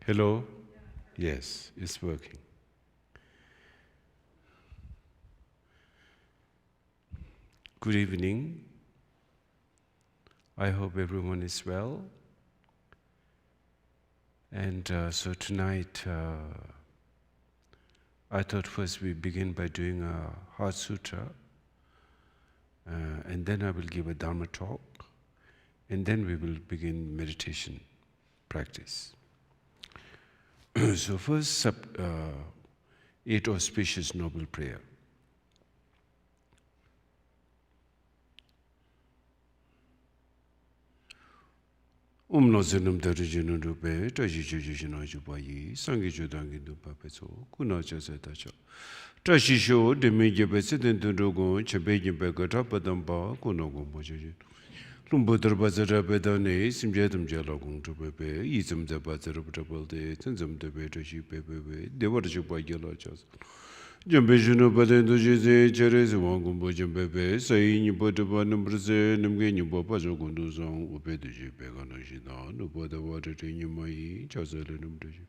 Hello? Yes, it's working. Good evening. I hope everyone is well. And so tonight, I thought first we begin by doing a Heart Sutra, and then I will give a Dharma talk, and then we will begin meditation practice. So first, 8 auspicious noble prayer. No zenum darijinu rupe, taji jujino jubayi, sangi judangi dupa peso, kuna jasa tacho. Tashi sho, demi jebe sitin tundogon, chebe jebe gata padamba, kuna gombo jujin. Lumbo darbazara bedane, simjadam jalagong to bebe, ism the bazar de, tenzum de beta shi bebe, they were jubayi lojas. Jambejino Badendo Jose, Cheres, Wangumbo Jambebe, saying you put upon numbers, Namgan, you papa Zogunduzon, Upeduji, Peganoshina, no bother water in your mai, Chazalanum to you.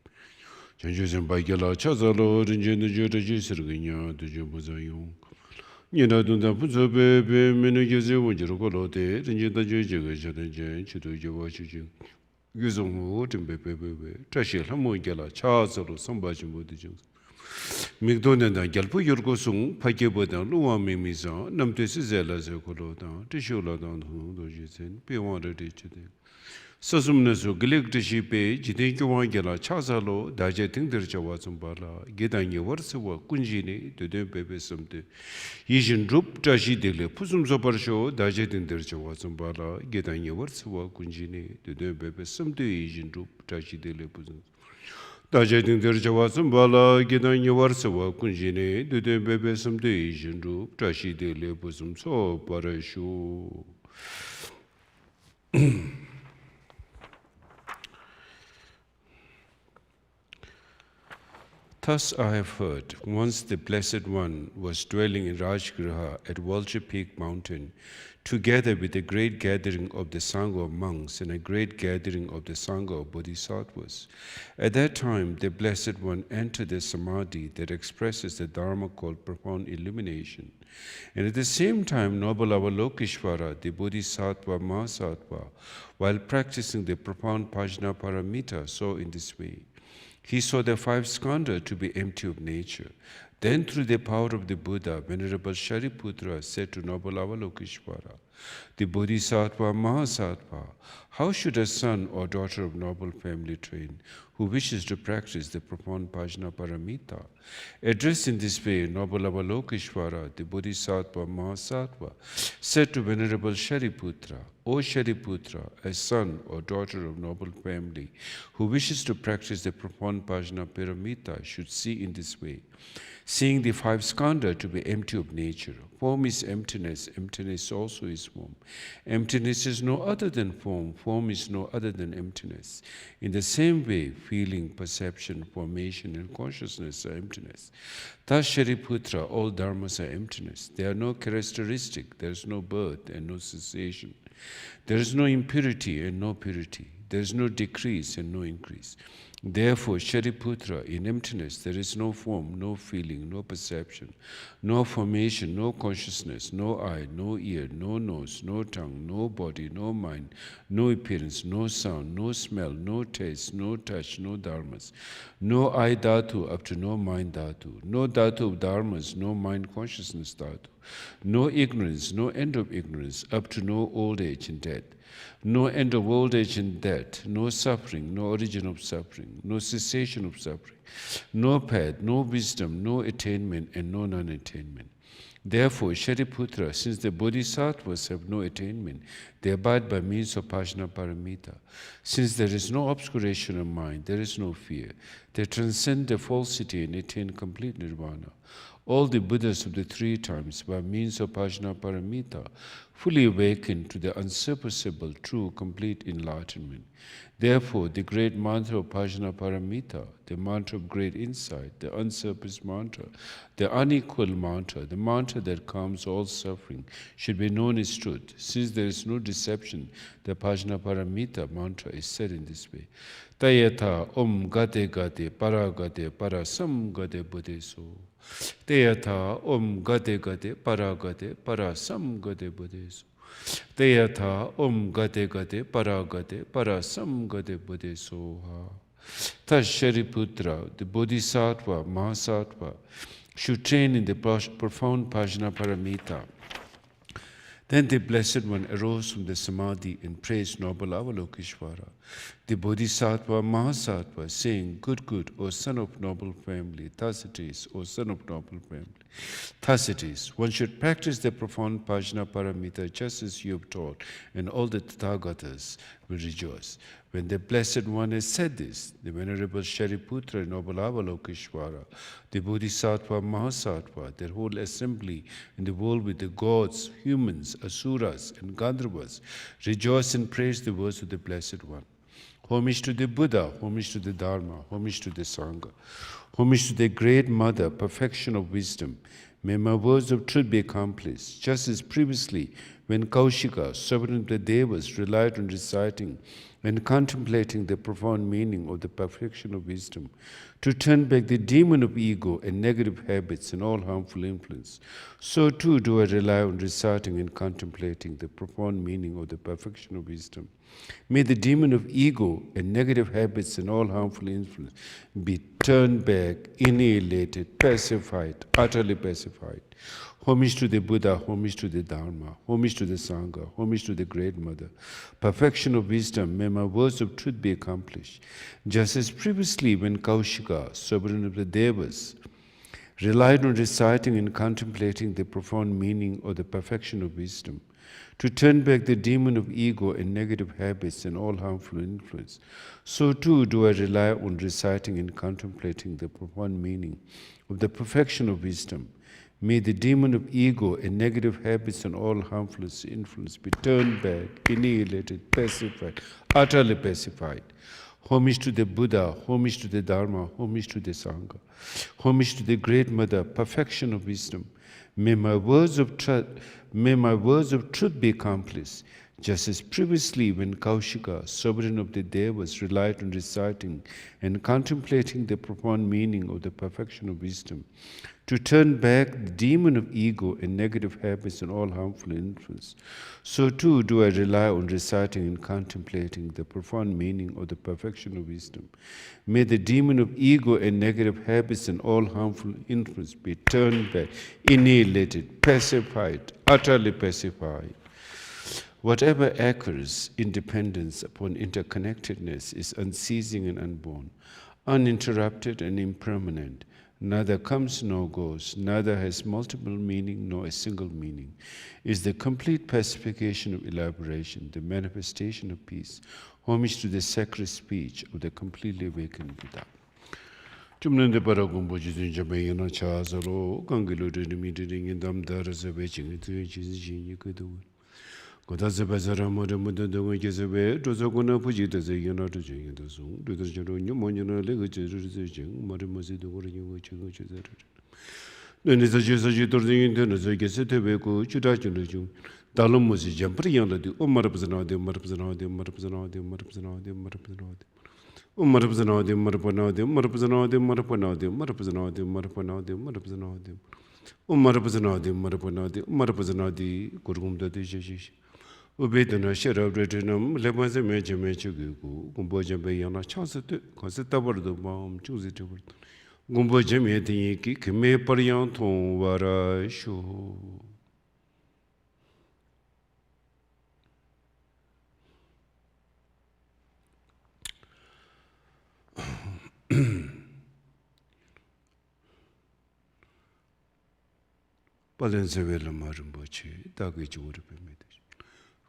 Changes and Bagala, Chazalo, and Jenda Jota Jisrigina, the Jumbozayon. You know, don't have to be many years when you're colored, and Jenda Jaja, and Jen, Chitu watching. Yuzum, Timbebe, Trashil, Hamogala, Chazalo, somebody with the Jews. Migdonanda Galpo Yurgosung, Pakeboda, Luan Mimisa, Namtis Zella Zokoloda, Tishuladan, who Dojisen, P1 teaching. Sosumnasu, Gilik de Shipe, Jidinkuangela, Chazalo, Dajeting the Chawazumbala, Gedanya Warsawa, Kunjini, to them baby something. Yijin Drup, Tashi Dele, Pusum Soparsho, Dajeting the Chawazumbala, Gedanya Warsawa, Kunjini, to them baby something, Yijin Drup, Tashi Dele Pusum. Dajating der Jawasum Bala, Gidan Yawarsawa, Kunjine, Dude Bebe some Asian Rup, Tashi de Lepusum, so Parashu. Thus I have heard, once the Blessed One was dwelling in Rajgriha at Vulture Peak Mountain, together with a great gathering of the Sangha of monks and a great gathering of the Sangha of bodhisattvas. At that time, the Blessed One entered the samadhi that expresses the Dharma called profound illumination. And at the same time, noble Avalokeshvara, the bodhisattva Mahasattva, while practicing the profound Pajna Paramita, saw in this way. He saw the 5 skandha to be empty of nature. Then through the power of the Buddha, Venerable Shariputra said to noble Avalokeshvara, the Bodhisattva Mahasattva, how should a son or daughter of noble family train who wishes to practice the profound Pajna Paramita? Addressed in this way, noble Avalokeshvara, the Bodhisattva Mahasattva, said to Venerable Shariputra, O Shariputra, a son or daughter of noble family who wishes to practice the profound Pajna Paramita should see in this way. Seeing the 5 skandha to be empty of nature. Form is emptiness, emptiness also is form. Emptiness is no other than form, form is no other than emptiness. In the same way, feeling, perception, formation, and consciousness are emptiness. Thus, Shariputra, all dharmas are emptiness. They are no characteristic, there is no birth and no cessation. There is no impurity and no purity. There is no decrease and no increase. Therefore, Shariputra, in emptiness, there is no form, no feeling, no perception, no formation, no consciousness, no eye, no ear, no nose, no tongue, no body, no mind, no appearance, no sound, no smell, no taste, no touch, no dharmas, no eye dhatu up to no mind dhatu, no dhatu of dharmas, no mind consciousness dhatu, no ignorance, no end of ignorance, up to no old age and death. No end of old age and death, no suffering, no origin of suffering, no cessation of suffering, no path, no wisdom, no attainment, and no non-attainment. Therefore, Shariputra, since the bodhisattvas have no attainment, they abide by means of Pajna Paramita. Since there is no obscuration of mind, there is no fear. They transcend the falsity and attain complete nirvana. All the Buddhas of the 3 times, by means of Pajna Paramita, fully awakened to the unsurpassable, true, complete enlightenment. Therefore, the great mantra of Pajna Paramita, the mantra of great insight, the unsurpassed mantra, the unequal mantra, the mantra that calms all suffering, should be known as truth. Since there is no deception, the Pajna Paramita mantra is said in this way. Tayatha Om Gate Gate Para Gate Para Sam Gate Buddhiso. Tayatha Om Gate Gate Para Gate Para Sam Gate Buddhiso. Tayatha Om Gate Gate Para Gate Para Sam Gate Buddhiso. Thus Shariputra, the Bodhisattva, Mahasattva, should train in the profound Pajna Paramita. Then the Blessed One arose from the Samadhi and praised noble Avalokiteshvara, the Bodhisattva Mahasattva, saying, Good, good, O son of noble family, thus it is, O son of noble family. Thus it is, one should practice the profound Pajna Paramita just as you have taught, and all the Tathagatas will rejoice. When the Blessed One has said this, the Venerable Shariputra, noble Avalokiteshvara, the Bodhisattva Mahasattva, their whole assembly in the world with the gods, humans, asuras, and Gandharvas, rejoice and praise the words of the Blessed One. Homage to the Buddha, homage to the Dharma, homage to the Sangha, homage to the Great Mother, perfection of wisdom. May my words of truth be accomplished, just as previously when Kaushika, sovereign of the Devas, relied on reciting and contemplating the profound meaning of the perfection of wisdom, to turn back the demon of ego and negative habits and all harmful influence. So too do I rely on reciting and contemplating the profound meaning of the perfection of wisdom. May the demon of ego and negative habits and all harmful influence be turned back, annihilated, pacified, utterly pacified. Homage to the Buddha, homage to the Dharma, homage to the Sangha, homage to the Great Mother. Perfection of wisdom, may my words of truth be accomplished. Just as previously when Kaushika, sovereign of the Devas, relied on reciting and contemplating the profound meaning of the perfection of wisdom, to turn back the demon of ego and negative habits and all harmful influence, so too do I rely on reciting and contemplating the profound meaning of the perfection of wisdom. May the demon of ego and negative habits and all harmful influence be turned back, annihilated, pacified, utterly pacified. Homage to the Buddha, homage to the Dharma, homage to the Sangha, homage to the Great Mother, perfection of wisdom. May my words of truth be accomplished, just as previously when Kaushika, sovereign of the Devas, relied on reciting and contemplating the profound meaning of the perfection of wisdom, to turn back the demon of ego and negative habits and all harmful influence. So too do I rely on reciting and contemplating the profound meaning of the perfection of wisdom. May the demon of ego and negative habits and all harmful influence be turned back, annihilated, pacified, utterly pacified. Whatever occurs, independence upon interconnectedness is unceasing and unborn, uninterrupted and impermanent. Neither comes nor goes, neither has multiple meaning nor a single meaning. Is the complete pacification of elaboration, the manifestation of peace. Homage to the sacred speech of the completely awakened Buddha. Chumnande para gumbo jizun jabe yana cha zalo gangilo de meeting in dam dar as a witching to you could do. Godazabazara mother mother the way is away, Dozogona Pujita, the Yanato Jing, the Zoom, do the Jero, Monuna, Legacy, Mother Mosi, the Warrior, which is that. Then is a Jesuit or the Indian as I guess it away, Chudachun, Dalum was jumping the Umarapazana, the Marapazana, the Marapazana, the Marapazana, the Marapazana. Umarapazana, the Marapana, the Marapazana, the Marapana, the Marapazana, the Marapana, the Marapazana, the Umarapazana, the Marapana, the Marapazana, the Kurum, the Jish. Ubedana Shera Bretonum, Lemas a major Gumbo Jambayana chance to consider the bomb, choose it. Gumbo Jamie Yiki, me Parianton, Vara show. Palensevella Marimbochi, Dagage would have been made.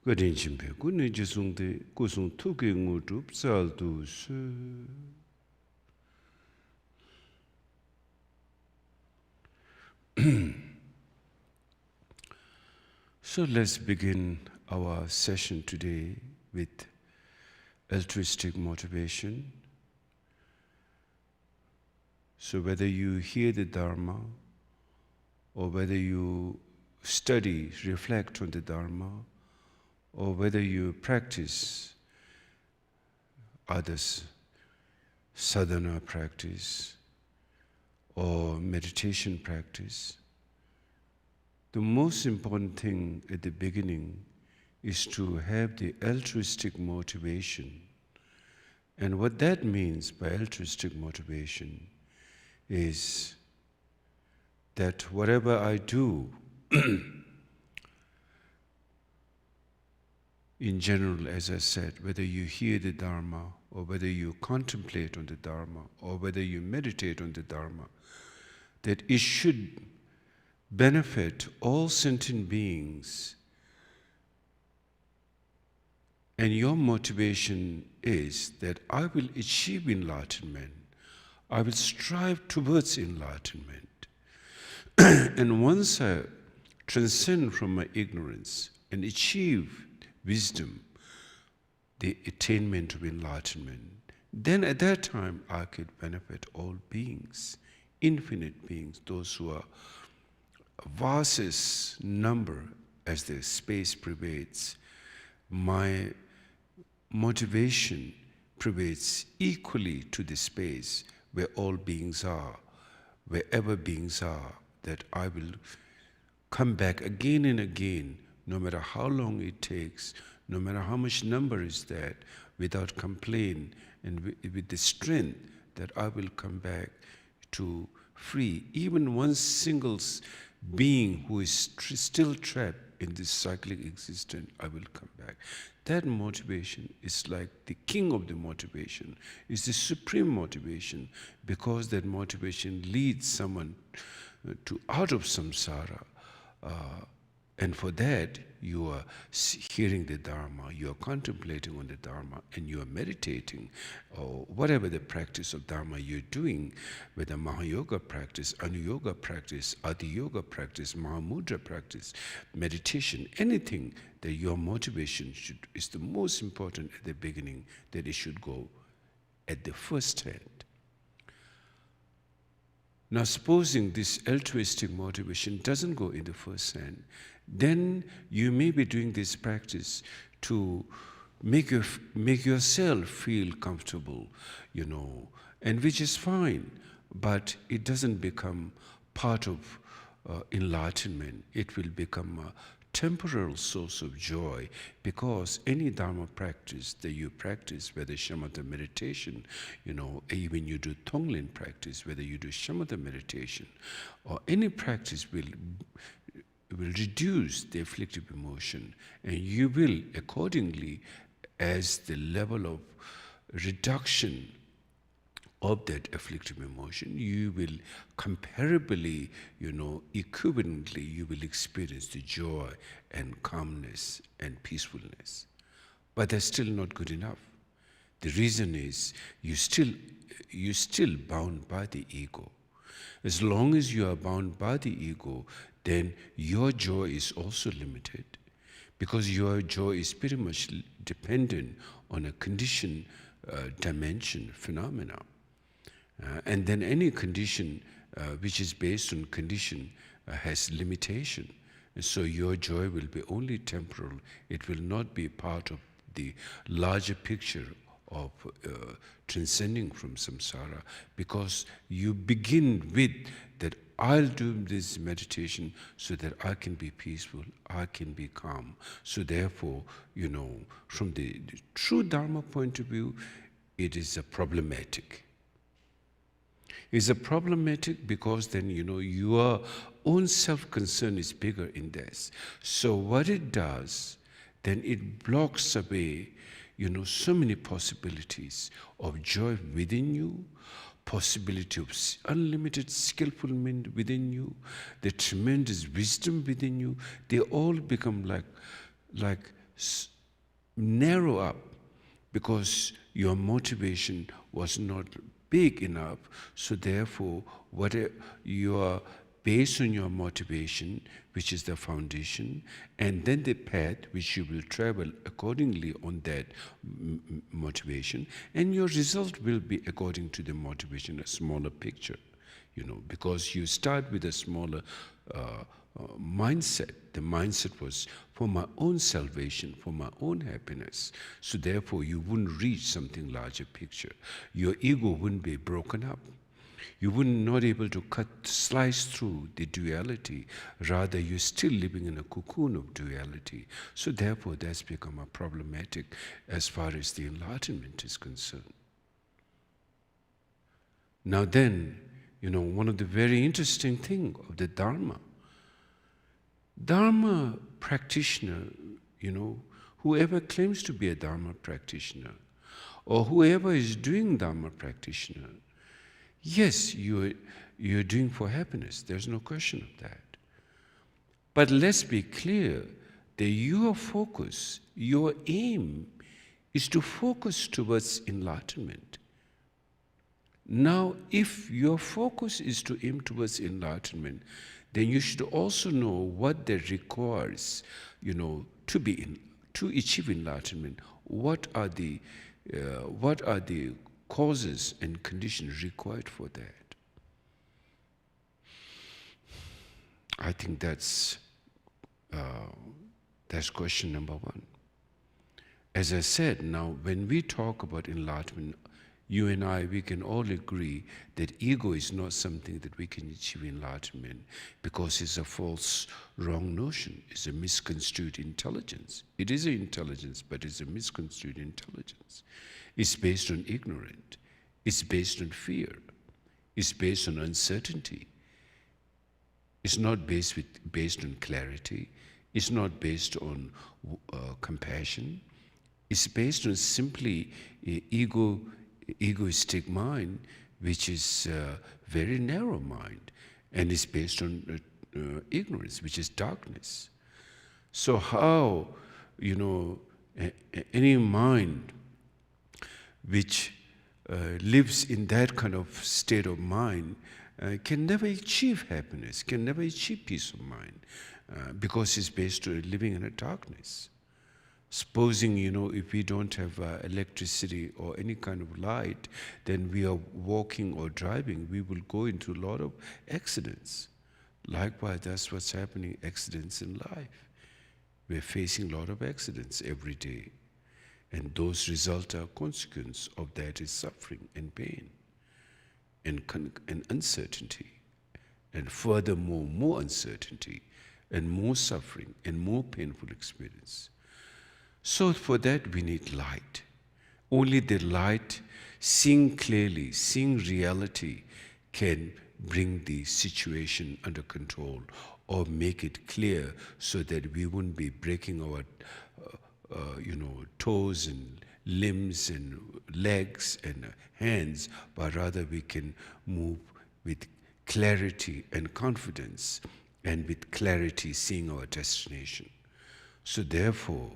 Good ancient people, Nijisung de Gusung Tuking Utup Saldus. So let's begin our session today with altruistic motivation. So whether you hear the Dharma or whether you study, reflect on the Dharma, or whether you practice others, sadhana practice or meditation practice, the most important thing at the beginning is to have the altruistic motivation. And what that means by altruistic motivation is that whatever I do, in general, as I said, whether you hear the Dharma, or whether you contemplate on the Dharma, or whether you meditate on the Dharma, that it should benefit all sentient beings. And your motivation is that I will achieve enlightenment. I will strive towards enlightenment. And once I transcend from my ignorance and achieve wisdom, the attainment of enlightenment, then at that time I could benefit all beings, infinite beings, those who are vastest number as the space pervades. My motivation pervades equally to the space where all beings are, wherever beings are, that I will come back again and again, no matter how long it takes, no matter how much number is that, without complaint and with the strength that I will come back to free even one single being who is still trapped in this cyclic existence. I will come back. That motivation is like the king of the motivation, is the supreme motivation, because that motivation leads someone to out of samsara. And for that, you are hearing the Dharma, you are contemplating on the Dharma, and you are meditating, or whatever the practice of Dharma you're doing, whether Mahayoga practice, Anuyoga practice, Adi Yoga practice, Mahamudra practice, meditation, anything that your motivation is the most important at the beginning, that it should go at the first hand. Now, supposing this altruistic motivation doesn't go in the first hand, then you may be doing this practice to make yourself feel comfortable, and which is fine, but it doesn't become part of enlightenment. It will become a temporal source of joy, because any Dharma practice that you practice, whether shamatha meditation, even you do Tonglen practice, whether you do shamatha meditation, or any practice will reduce the afflictive emotion, and you will accordingly, as the level of reduction of that afflictive emotion, you will comparably, equivalently, you will experience the joy and calmness and peacefulness. But that's still not good enough. The reason is you're still bound by the ego. As long as you are bound by the ego, then your joy is also limited, because your joy is pretty much dependent on a condition, dimension, phenomena. And then any condition which is based on condition has limitation. And so your joy will be only temporal. It will not be part of the larger picture of transcending from samsara, because you begin with that I'll do this meditation so that I can be peaceful, I can be calm. So therefore, from the true Dharma point of view, it is a problematic. It's a problematic because then, your own self-concern is bigger in this. So what it does, then it blocks away, so many possibilities of joy within you, possibility of unlimited skillfulness within you, the tremendous wisdom within you. They all become like narrow up, because your motivation was not big enough. So therefore, whatever you are based on your motivation, which is the foundation, and then the path which you will travel accordingly on that motivation, and your result will be according to the motivation, a smaller picture, because you start with a smaller mindset. The mindset was for my own salvation, for my own happiness. So therefore, you wouldn't reach something larger picture. Your ego wouldn't be broken up. You wouldn't not able to slice through the duality. Rather, you're still living in a cocoon of duality. So therefore, that's become a problematic as far as the enlightenment is concerned. Now then, one of the very interesting thing of the Dharma practitioner, whoever claims to be a Dharma practitioner, or whoever is doing Dharma practitioner, yes, you're doing for happiness. There's no question of that. But let's be clear that your focus, your aim, is to focus towards enlightenment. Now, if your focus is to aim towards enlightenment, then you should also know what that requires, to achieve enlightenment. What are the causes and conditions required for that? I think that's question number one. As I said, now when we talk about enlightenment, you and I, we can all agree that ego is not something that we can achieve enlightenment, because it's a false, wrong notion. It's a misconstrued intelligence. It is an intelligence, but it's a misconstrued intelligence. It's based on ignorance. It's based on fear. It's based on uncertainty. It's not based on clarity. It's not based on compassion. It's based on simply egoistic mind, which is a very narrow mind, and is based on ignorance, which is darkness. So how, any mind which lives in that kind of state of mind can never achieve happiness, can never achieve peace of mind, because it's based on living in a darkness. Supposing, if we don't have electricity or any kind of light, then we are walking or driving, we will go into a lot of accidents. Likewise, that's what's happening, accidents in life. We're facing a lot of accidents every day. And those result are consequence of that is suffering and pain and uncertainty. And furthermore, more uncertainty and more suffering and more painful experience. So for that we need light. Only the light, seeing clearly, seeing reality, can bring the situation under control or make it clear, so that we wouldn't be breaking our toes and limbs and legs and hands, but rather we can move with clarity and confidence, and with clarity seeing our destination. So therefore,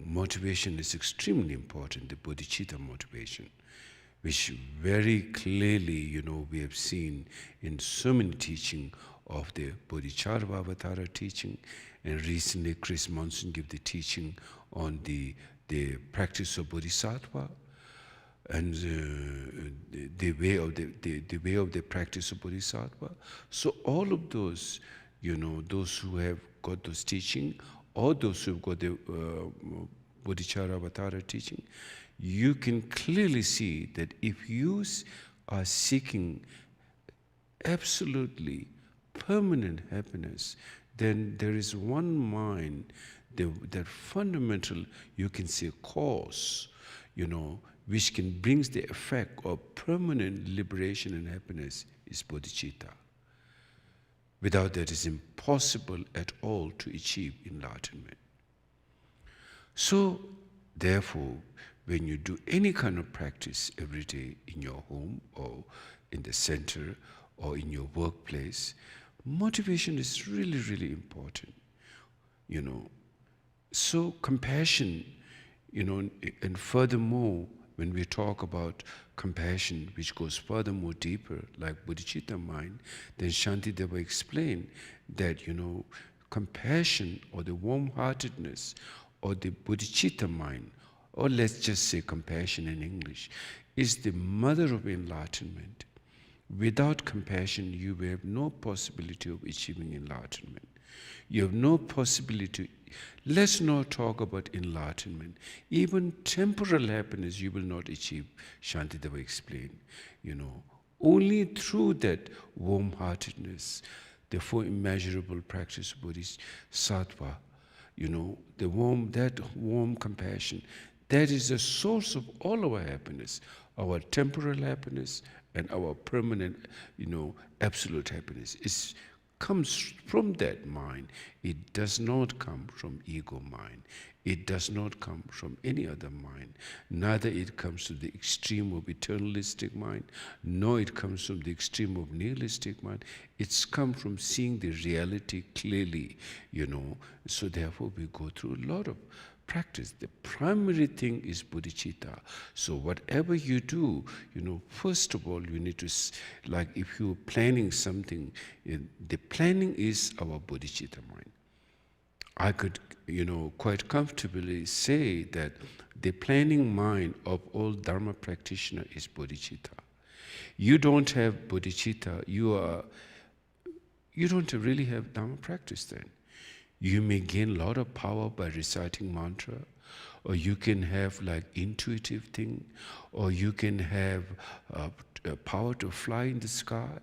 motivation is extremely important, the bodhicitta motivation, which very clearly, we have seen in so many teaching of the Bodhicharva Avatara teaching, and recently Chris Monson gave the teaching on the practice of Bodhisattva, and the way of the practice of Bodhisattva. So all of those, those who have got those teaching, or those who have got the Bodhicharva Avatara teaching, you can clearly see that if you are seeking absolutely permanent happiness, then there is one mind, that fundamental, you can say, cause, which can bring the effect of permanent liberation and happiness, is bodhicitta. Without that, it's impossible at all to achieve enlightenment. So, therefore, when you do any kind of practice every day in your home or in the center or in your workplace, motivation is really, really important. So compassion, and furthermore, when we talk about compassion, which goes furthermore deeper, like bodhicitta mind, then Shantideva explained that, compassion or the warm-heartedness or the bodhicitta mind, or let's just say compassion in English, is the mother of enlightenment. Without compassion, you will have no possibility of achieving enlightenment. You have no possibility. Let's not talk about enlightenment. Even temporal happiness you will not achieve, Shantideva explained. Only through that warm-heartedness, the four immeasurable practice of bodhisattva, that warm compassion, that is the source of all our happiness, our temporal happiness and our permanent, absolute happiness. It comes from that mind. It does not come from ego mind. It does not come from any other mind. Neither it comes to the extreme of eternalistic mind, nor it comes from the extreme of nihilistic mind. It's come from seeing the reality clearly, So therefore we go through a lot of practice. The primary thing is bodhicitta. So whatever you do, first of all, you need to, like if you're planning something, the planning is our bodhicitta mind. I could, quite comfortably say that the planning mind of all Dharma practitioner is bodhicitta. You don't have bodhicitta, you don't really have Dharma practice then. You may gain a lot of power by reciting mantra, or you can have like intuitive thing, or you can have power to fly in the sky,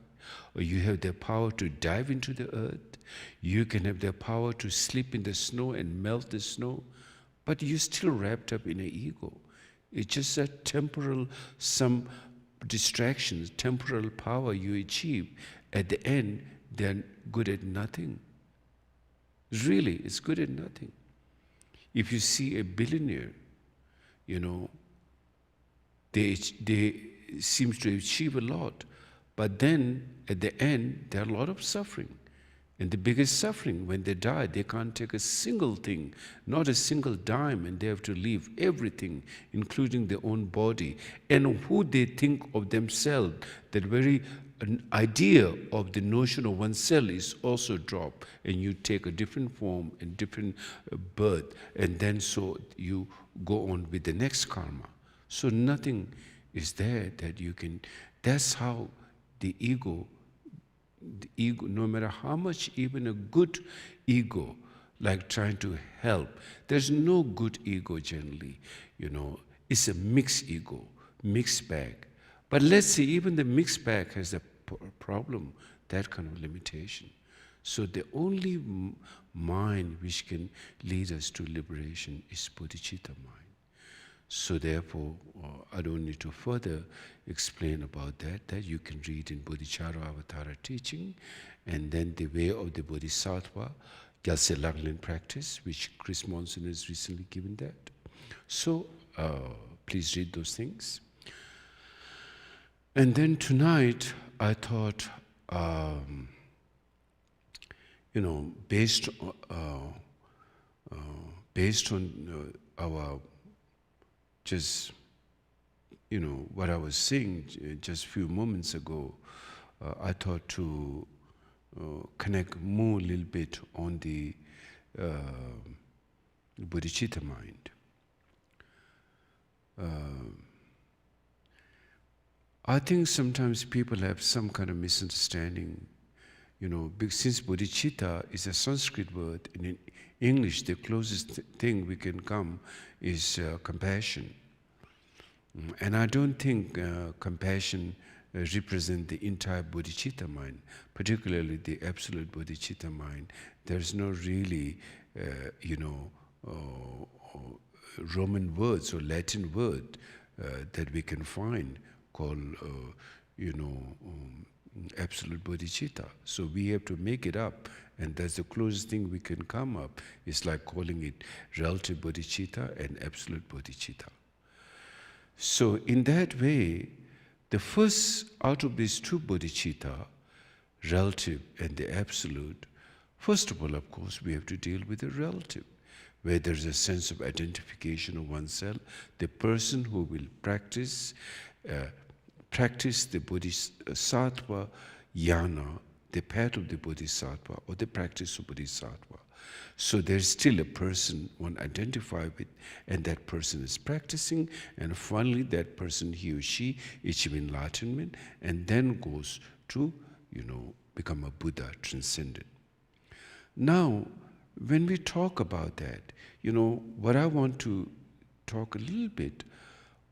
or you have the power to dive into the earth. You can have the power to sleep in the snow and melt the snow, but you're still wrapped up in an ego. It's just that temporal, some distractions, temporal power you achieve. At the end, they're good at nothing. Really, it's good at nothing. If you see a billionaire, they seem to achieve a lot, but then at the end, there are a lot of suffering. And the biggest suffering, when they die, they can't take a single thing, not a single dime, and they have to leave everything, including their own body. And who they think of themselves, that very idea of the notion of oneself is also dropped, and you take a different form and different birth, and then so you go on with the next karma. So nothing is there that you can, that's how the ego, no matter how much, even a good ego, like trying to help, there's no good ego generally, it's a mixed ego, mixed bag. But let's say even the mixed bag has a problem, that kind of limitation. So the only mind which can lead us to liberation is bodhicitta mind. So therefore, I don't need to further explain about that you can read in Bodhicharya Avatara teaching, and then the way of the Bodhisattva, Gyaltse Laglen practice, which Chris Monson has recently given that. So please read those things. And then tonight, I thought, based on our just, what I was saying just a few moments ago, I thought to connect more a little bit on the bodhicitta mind. I think sometimes people have some kind of misunderstanding, since bodhicitta is a Sanskrit word, and in English the closest thing we can come is compassion. And I don't think compassion represents the entire bodhicitta mind, particularly the absolute bodhicitta mind. There's no really, Roman words or Latin word that we can find called, absolute bodhicitta. So we have to make it up, and that's the closest thing we can come up. It's like calling it relative bodhicitta and absolute bodhicitta. So in that way, the first out of these two bodhicitta, relative and the absolute, first of all, of course, we have to deal with the relative, where there's a sense of identification of oneself. The person who will practice the bodhisattva yana, the path of the bodhisattva, or the practice of bodhisattva. So there's still a person one identifies with, and that person is practicing, and finally that person, he or she, achieves enlightenment, and then goes to, become a Buddha, transcendent. Now, when we talk about that, what I want to talk a little bit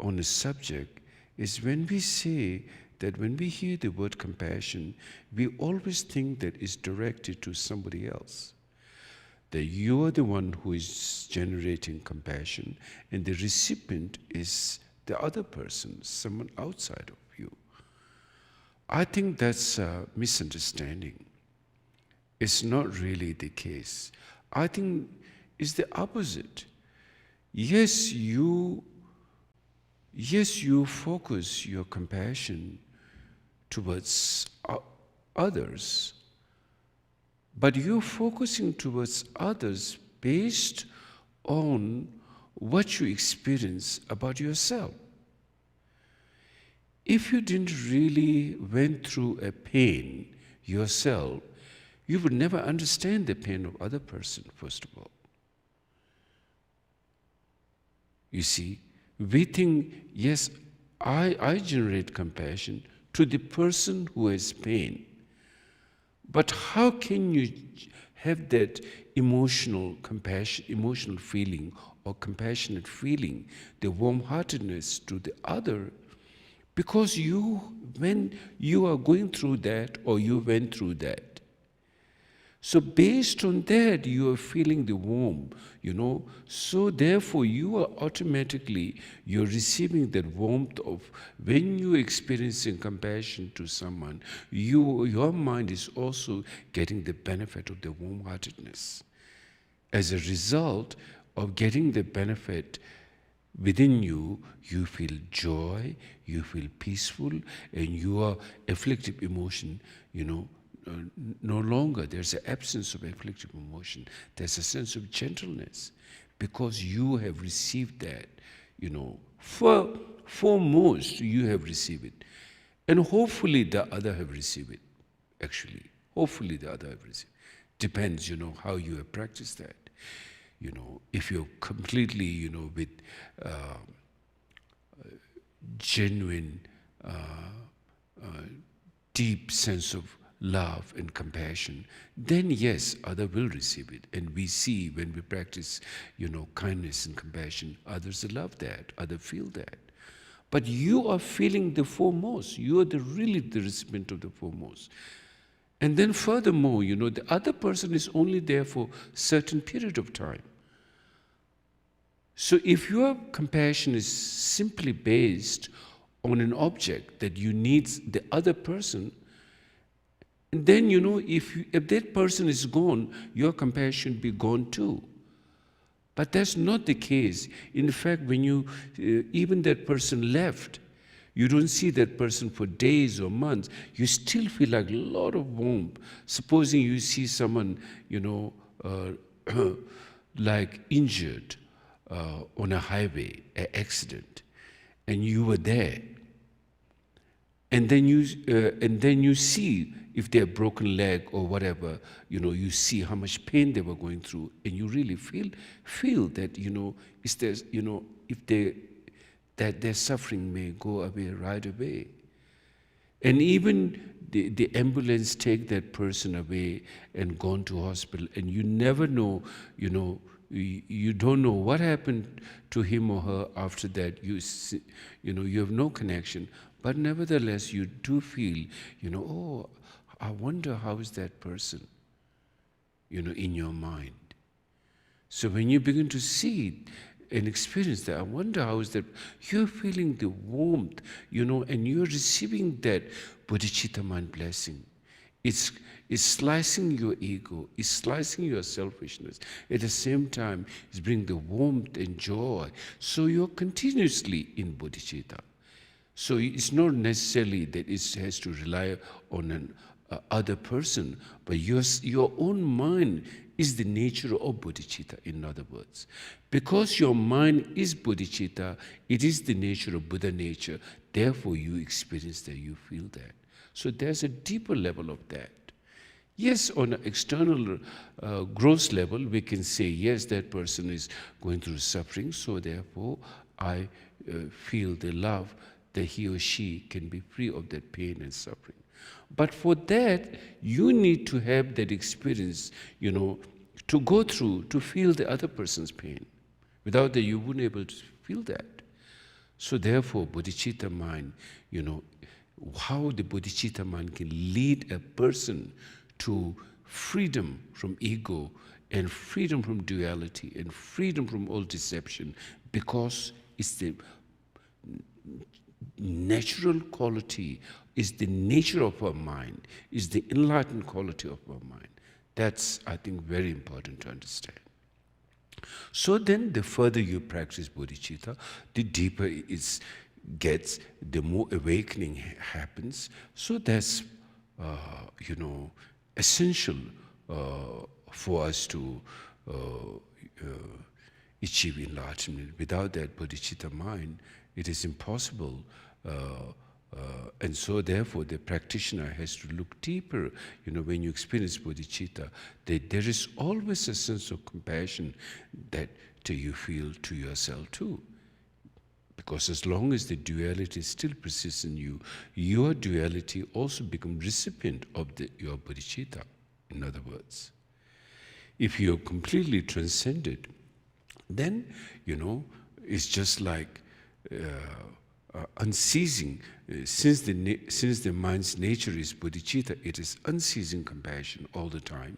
on a subject is when we say that when we hear the word compassion, we always think that it's directed to somebody else. That you are the one who is generating compassion and the recipient is the other person, someone outside of you. I think that's a misunderstanding. It's not really the case. I think it's the opposite. Yes, you focus your compassion towards others, but you're focusing towards others based on what you experience about yourself. If you didn't really went through a pain yourself, you would never understand the pain of other person, first of all. You see, we think, yes, I generate compassion to the person who has pain. But how can you have that emotional compassion, emotional feeling or compassionate feeling, the warm-heartedness to the other? Because when you are going through that or you went through that. So based on that, you are feeling the warmth, So therefore, you are automatically, you're receiving that warmth of, when you're experiencing compassion to someone, your mind is also getting the benefit of the warm-heartedness. As a result of getting the benefit within you, you feel joy, you feel peaceful, and your afflictive emotion, no longer, there's an absence of afflictive emotion. There's a sense of gentleness because you have received that, foremost you have received it. And hopefully the other have received it, actually. Hopefully the other have received it. Depends, how you have practiced that. If you're completely, with genuine, deep sense of love and compassion, then yes, other will receive it. And we see when we practice, kindness and compassion, others love that, others feel that. But you are feeling the foremost. You are really the recipient of the foremost. And then furthermore, the other person is only there for a certain period of time. So if your compassion is simply based on an object that you need the other person, and then, if that person is gone, your compassion be gone too. But that's not the case. In fact, when even that person left, you don't see that person for days or months, you still feel like a lot of warmth. Supposing you see someone, like injured on a highway, an accident, and you were there. And then you see if they have broken leg or whatever, you see how much pain they were going through, and you really feel that that their suffering may go away right away. And even the ambulance take that person away and gone to hospital, and you never know, you don't know what happened to him or her after that. You have no connection. But nevertheless, you do feel, oh, I wonder how is that person, in your mind. So when you begin to see and experience that, I wonder how is that, you're feeling the warmth, and you're receiving that bodhicitta mind blessing. It's slicing your ego, it's slicing your selfishness. At the same time, it's bringing the warmth and joy. So you're continuously in bodhicitta. So it's not necessarily that it has to rely on an other person, but your own mind is the nature of bodhicitta, in other words. Because your mind is bodhicitta, it is the nature of Buddha nature, therefore you experience that, you feel that. So there's a deeper level of that. Yes, on an external gross level, we can say, yes, that person is going through suffering, so therefore I feel the love that he or she can be free of that pain and suffering. But for that, you need to have that experience, to go through, to feel the other person's pain. Without that, you wouldn't be able to feel that. So therefore, bodhicitta mind, how the bodhicitta mind can lead a person to freedom from ego and freedom from duality and freedom from all deception, because it's the natural quality, is the nature of our mind, is the enlightened quality of our mind. That's, I think, very important to understand. So then the further you practice bodhicitta, the deeper it gets, the more awakening happens. So that's, essential for us to achieve enlightenment. Without that bodhicitta mind, it is impossible. And so therefore the practitioner has to look deeper. When you experience bodhicitta, there is always a sense of compassion that you feel to yourself too. Because as long as the duality still persists in you, your duality also becomes recipient of your bodhicitta, in other words. If you're completely transcended, then, it's just like unceasing. Since the mind's nature is bodhicitta, it is unceasing compassion all the time.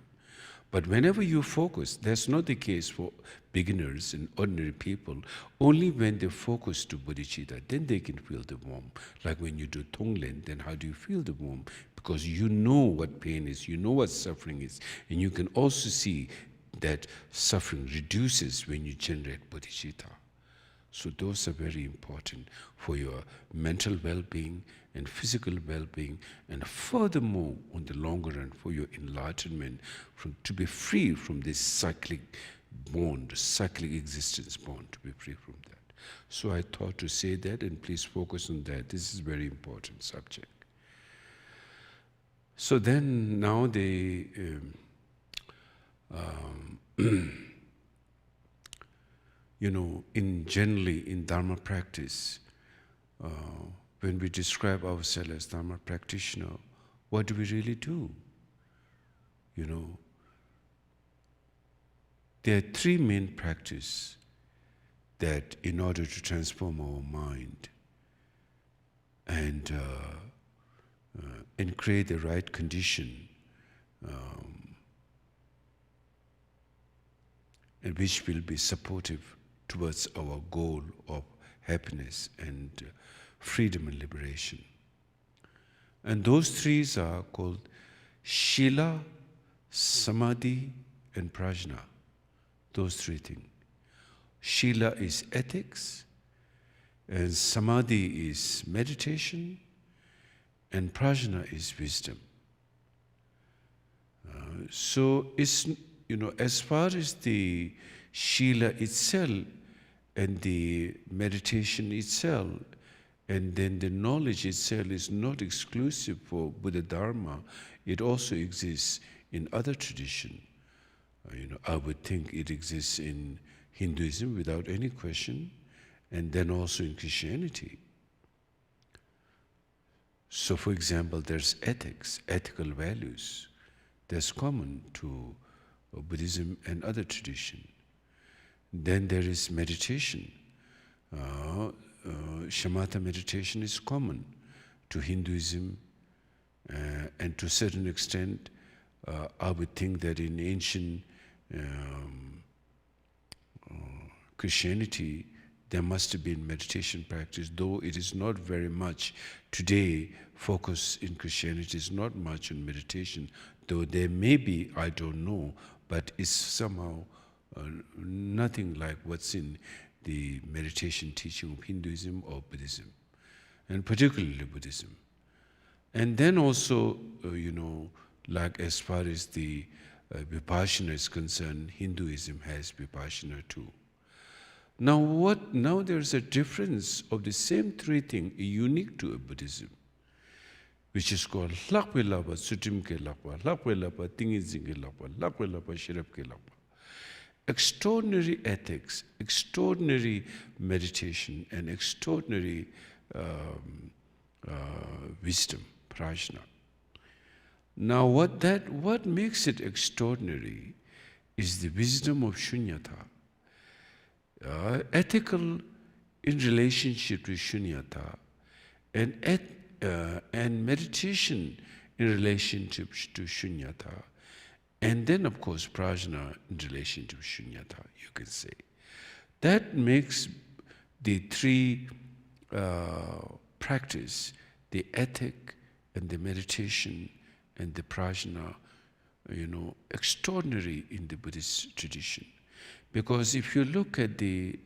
But whenever you focus, that's not the case for beginners and ordinary people. Only when they focus to bodhicitta, then they can feel the warmth. Like when you do tonglen, then how do you feel the warmth? Because you know what pain is, you know what suffering is, and you can also see that suffering reduces when you generate bodhicitta. So those are very important for your mental well-being and physical well-being, and furthermore, on the longer run, for your enlightenment, to be free from this cyclic bond, cyclic existence bond, to be free from that. So I thought to say that, and please focus on that. This is a very important subject. So then, now generally in Dharma practice, when we describe ourselves as Dharma practitioner, what do we really do? There are three main practices that, in order to transform our mind and create the right condition, and which will be supportive towards our goal of happiness and freedom and liberation. And those three are called Shila, Samadhi, and Prajna. Those three things. Shila is ethics, and Samadhi is meditation, and Prajna is wisdom. So it's, as far as the Shila itself and the meditation itself, and then the knowledge itself is not exclusive for Buddha Dharma, it also exists in other traditions. I would think it exists in Hinduism without any question, and then also in Christianity. So for example, there's ethics, ethical values, that's common to Buddhism and other traditions. Then there is meditation. Shamatha meditation is common to Hinduism, and to a certain extent, I would think that in ancient Christianity, there must have been meditation practice, though it is not very much. Today, focus in Christianity is not much on meditation, though there may be, I don't know, but it's somehow nothing like what's in the meditation teaching of Hinduism or Buddhism, and particularly Buddhism. And then also, like as far as the Vipassana is concerned, Hinduism has Vipassana too. Now there's a difference of the same three things unique to Buddhism, which is called Lakwe Lapa, Sutimke Lapa, Lakwe Lapa, Tingizinge Lapa, Lakwe Lapa, Shirapke Lapa. Extraordinary ethics, extraordinary meditation, and extraordinary wisdom, prajna. Now what makes it extraordinary is the wisdom of shunyata. Ethical in relationship to shunyata, and meditation in relationship to shunyata, and then of course prajna in relation to shunyata, you can say. That makes the three practice, the ethic and the meditation and the prajna, extraordinary in the Buddhist tradition. Because if you look at the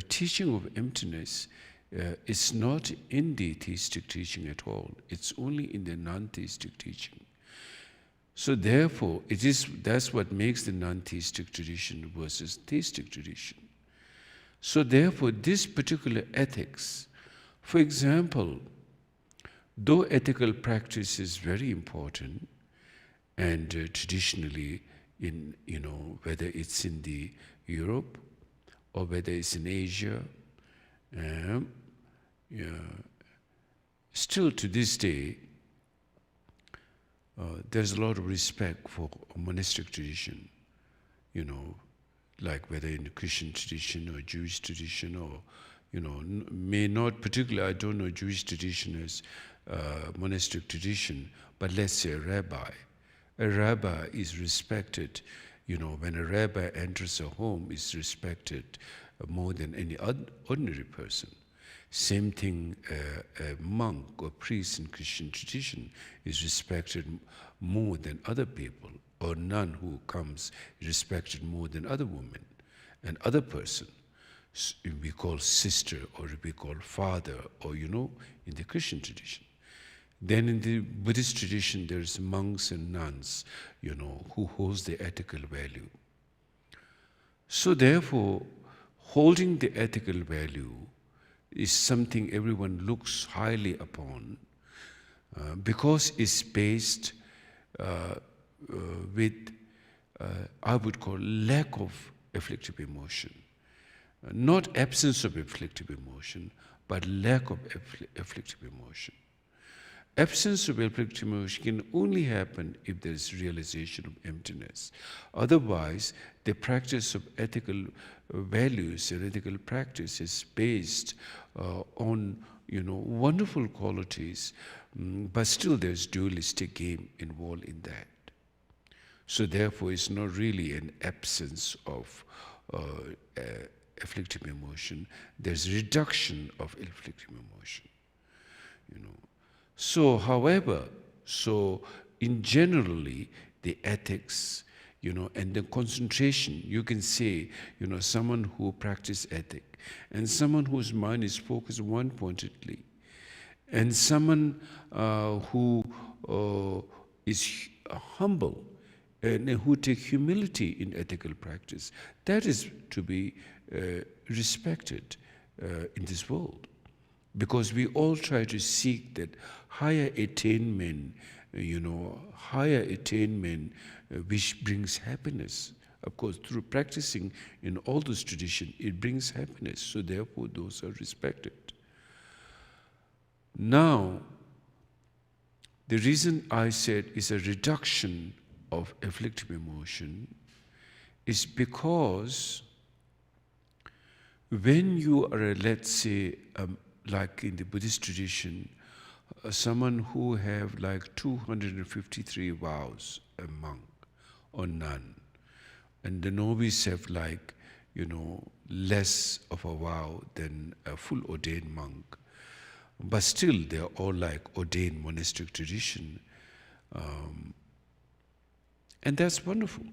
teaching of emptiness, it's not in the theistic teaching at all. It's only in the non-theistic teaching. So therefore, that's what makes the non-theistic tradition versus theistic tradition. So therefore, this particular ethics, for example, though ethical practice is very important, and traditionally, in whether it's in the Europe or whether it's in Asia, still to this day, there's a lot of respect for monastic tradition, like whether in the Christian tradition or Jewish tradition, or may not particularly, I don't know Jewish tradition as monastic tradition, but let's say a rabbi. A rabbi is respected, when a rabbi enters a home, is respected more than any ordinary person. Same thing, a monk or priest in Christian tradition is respected more than other people, or nun who comes is respected more than other women and other person. We call sister, or we call father, or in the Christian tradition. Then in the Buddhist tradition, there's monks and nuns, who holds the ethical value. So therefore, holding the ethical value is something everyone looks highly upon, because it's based with, I would call, lack of afflictive emotion. Not absence of afflictive emotion, but lack of afflictive emotion. Absence of afflictive emotion can only happen if there is realization of emptiness. Otherwise, the practice of ethical values and ethical practice is based on wonderful qualities, but still there's dualistic game involved in that. So therefore, it's not really an absence of afflictive emotion. There's reduction of afflictive emotion. So, however, in generally, the ethics, and the concentration, you can say, someone who practices ethic, and someone whose mind is focused one-pointedly, and someone who is humble, and who take humility in ethical practice, that is to be respected in this world. Because we all try to seek that higher attainment, which brings happiness. Of course, through practicing in all those traditions, it brings happiness. So therefore, those are respected. Now, the reason I said is a reduction of afflictive emotion is because when you are, let's say, like in the Buddhist tradition, someone who have like 253 vows, a monk or nun, and the novice have like, less of a vow than a full ordained monk, but still they're all like ordained monastic tradition, and that's wonderful.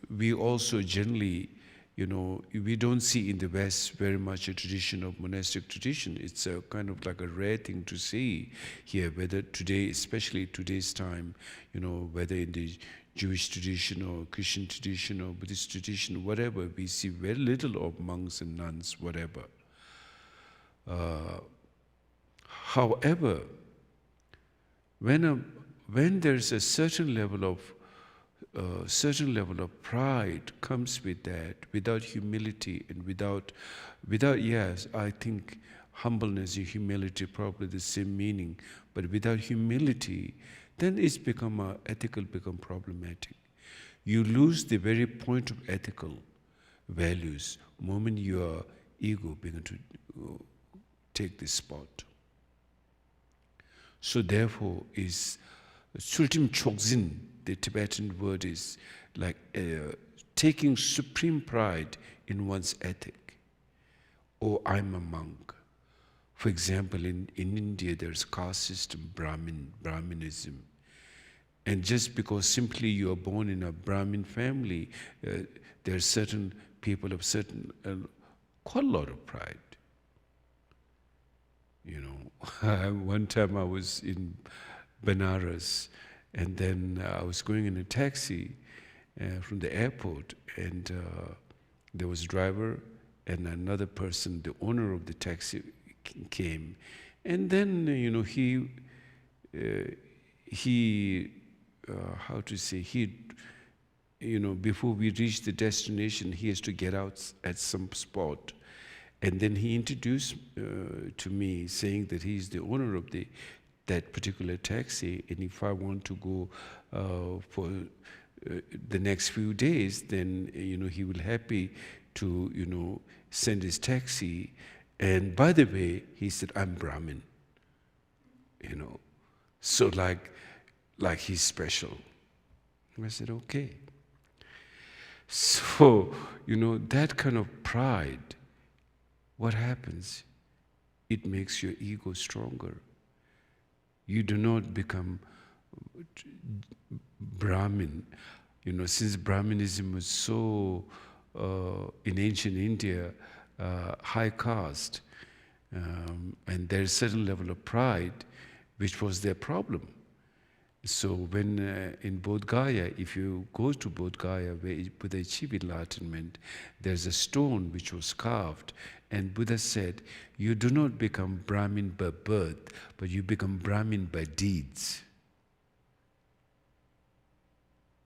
We also generally, we don't see in the West very much a tradition of monastic tradition. It's a kind of like a rare thing to see here, whether today, especially today's time, whether in the Jewish tradition or Christian tradition or Buddhist tradition, whatever, we see very little of monks and nuns, whatever. However, when there's a certain level of pride comes with that, without humility and without yes, I think humbleness and humility, probably the same meaning. But without humility, then it's become ethical become problematic. You lose the very point of ethical values moment your ego begin to take this spot. So therefore, is Sultim Chhoje, the Tibetan word, is like taking supreme pride in one's ethic. Oh, I'm a monk. For example, in India, there's caste system, Brahminism. And just because simply you are born in a Brahmin family, there are certain people of certain, quite a lot of pride. You know, one time I was in Benares, and then I was going in a taxi from the airport, and there was a driver and another person, the owner of the taxi came, and then how to say, before we reach the destination, he has to get out at some spot. And then he introduced to me, saying that he's the owner of that particular taxi, and if I want to go for the next few days, then he will happy to send his taxi. And by the way, he said, I'm Brahmin. So like he's special. I said, okay. So, that kind of pride, what happens? It makes your ego stronger. You do not become Brahmin. Since Brahminism was so, in ancient India, high caste, and there's a certain level of pride, which was their problem. So when in Bodh Gaya, if you go to Bodh Gaya, where Buddha achieved enlightenment, there's a stone which was carved, and Buddha said, you do not become Brahmin by birth, but you become Brahmin by deeds.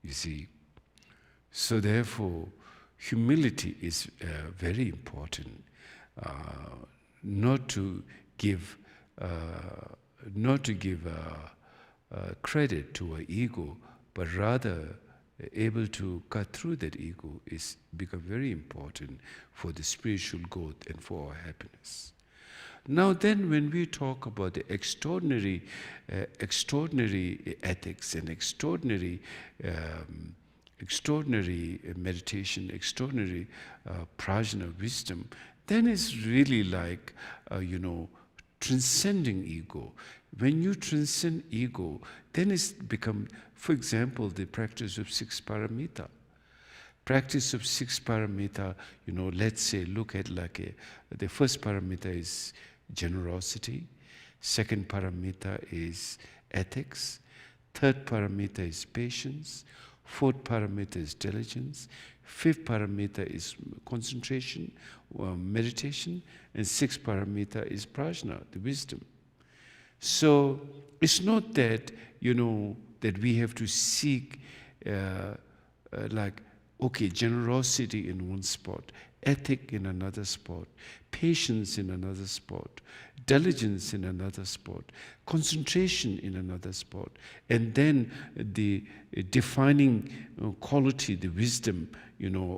You see? So therefore, humility is very important. Not to give credit to our ego, but rather able to cut through that ego is become very important for the spiritual growth and for our happiness. Now then, when we talk about the extraordinary ethics and extraordinary meditation, extraordinary prajna wisdom, then it's really like, transcending ego. When you transcend ego, then it's become, for example, the practice of 6 paramita. Practice of 6 paramita, let's say, look at the first paramita is generosity, second paramita is ethics, third paramita is patience, fourth paramita is diligence, fifth paramita is concentration, meditation, and sixth paramita is prajna, the wisdom. So it's not that, that we have to seek generosity in one spot, ethic in another spot, patience in another spot, diligence in another spot, concentration in another spot, and then the defining quality, the wisdom,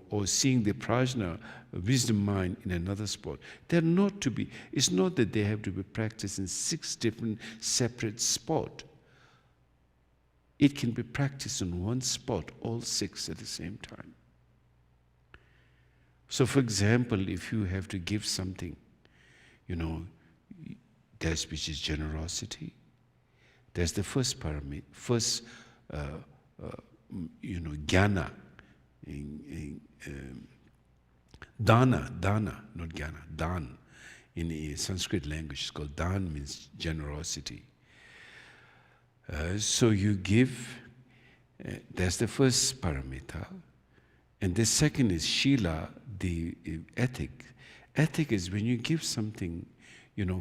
or seeing the prajna, wisdom mind in another spot. They're not to be, it's not that they have to be practiced in 6 different separate spots. It can be practiced in one spot, all 6 at the same time. So for example, if you have to give something, there's which is generosity. There's the first paramita, jnana, dana, not jnana, dan. In a Sanskrit language, it's called dan, means generosity. So you give, that's the first paramita. And the second is shila, the ethic. Ethic is when you give something,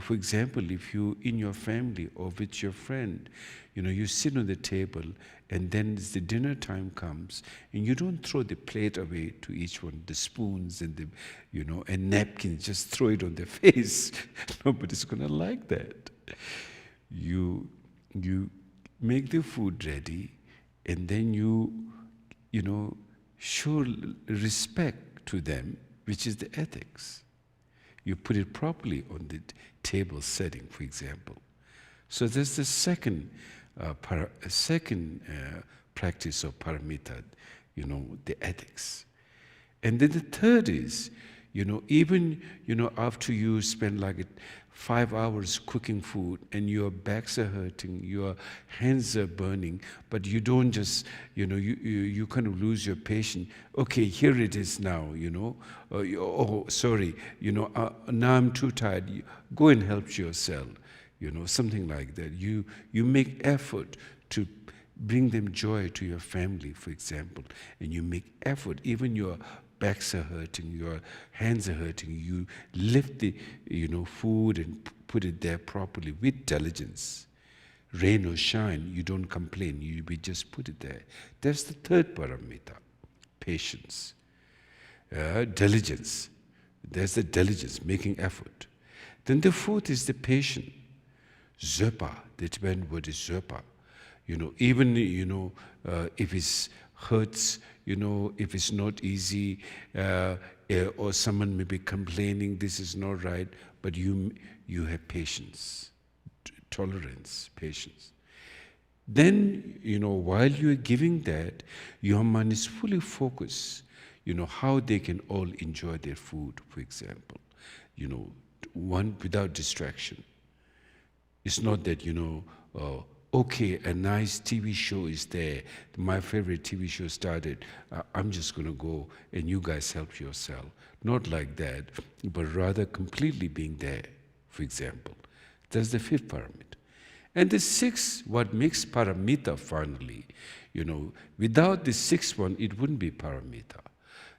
For example, if you in your family or with your friend, you sit on the table and then the dinner time comes and you don't throw the plate away to each one, the spoons and and napkins, just throw it on their face. Nobody's gonna like that. You make the food ready and then you show respect to them, which is the ethics. You put it properly on the table setting, for example. So there's the second practice of paramita, the ethics. And then the third is, even, after you spend like 5 hours cooking food and your backs are hurting, your hands are burning, but you don't just, you kind of lose your patience. Okay, here it is now, oh, sorry, now I'm too tired. Go and help yourself, something like that. You make effort to bring them joy to your family, for example, and you make effort, even your backs are hurting, your hands are hurting, you lift the food and put it there properly with diligence. Rain or shine, you don't complain, we just put it there. That's the third paramita, patience. Diligence, there's the diligence, making effort. Then the fourth is the patient. Zöpa, the Tibetan word is zöpa. Even, if it hurts, if it's not easy, or someone may be complaining, this is not right, but you have patience, tolerance, patience. Then, while you're giving that, your mind is fully focused, how they can all enjoy their food, for example, one without distraction. It's not that, okay, a nice TV show is there. My favorite TV show started. I'm just going to go and you guys help yourself. Not like that, but rather completely being there, for example. That's the fifth paramita. And the sixth, what makes paramita finally, without the sixth one, it wouldn't be paramita.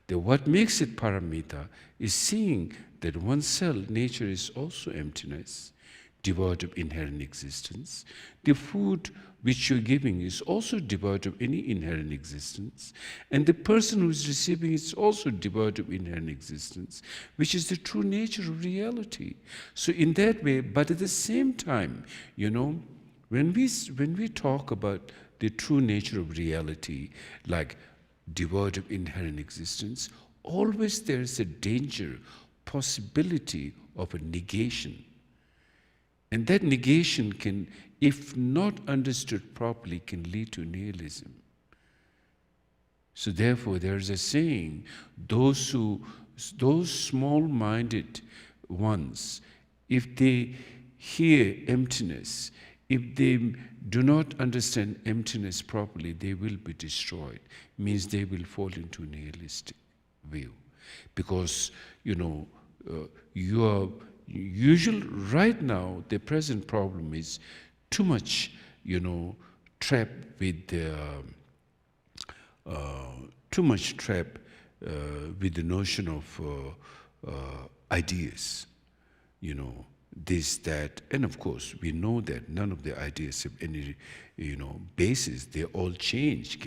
What makes it paramita is seeing that oneself, nature is also emptiness, devoid of inherent existence. The food which you're giving is also devoid of any inherent existence. And the person who is receiving is also devoid of inherent existence, which is the true nature of reality. So in that way, but at the same time, when we talk about the true nature of reality, like devoid of inherent existence, always there is a danger, possibility of a negation. And that negation can, if not understood properly, can lead to nihilism. So therefore, there is a saying, those small-minded ones, if they hear emptiness, if they do not understand emptiness properly, they will be destroyed. Means they will fall into nihilistic view. Because, right now, the present problem is too much, trapped with the notion of ideas, this, that, and of course, we know that none of the ideas have any, basis. They all change.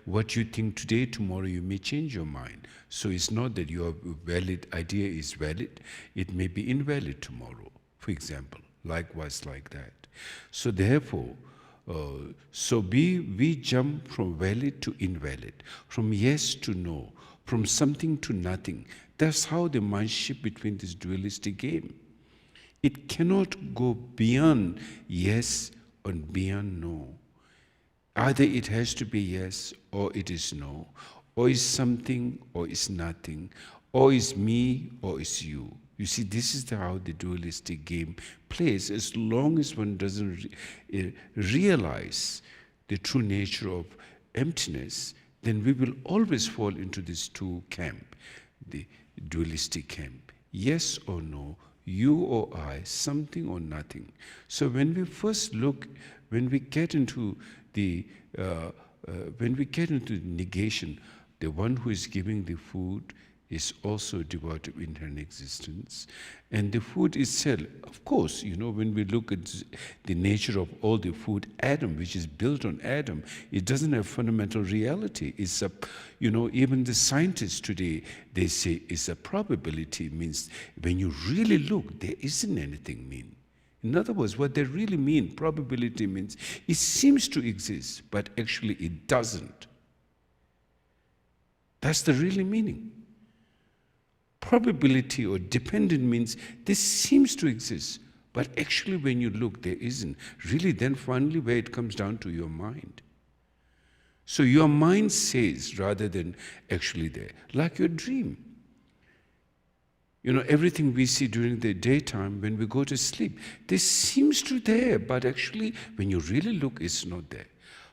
What you think today, tomorrow you may change your mind. So it's not that your valid idea is valid. It may be invalid tomorrow, for example. Likewise, like that. So therefore, we jump from valid to invalid, from yes to no, from something to nothing. That's how the mind shifts between this dualistic game. It cannot go beyond yes and beyond no. Either it has to be yes or it is no, or is something or is nothing, or is me or is you. You see, this is how the dualistic game plays. As long as one doesn't realize the true nature of emptiness, then we will always fall into these two camps, the dualistic camp. Yes or no, you or I, something or nothing. So when we first look, when we get into the negation, the one who is giving the food is also devoid of inherent existence. And the food itself, of course, when we look at the nature of all the food, atom, which is built on atom, it doesn't have fundamental reality. It's even the scientists today, they say it's a probability, means when you really look, there isn't anything mean. In other words, what they really mean, probability means it seems to exist, but actually it doesn't. That's the really meaning. Probability or dependent means this seems to exist, but actually when you look, there isn't. Really, then finally where it comes down to your mind. So your mind says rather than actually there, like your dream. Everything we see during the daytime, when we go to sleep, this seems to there, but actually, when you really look, it's not there.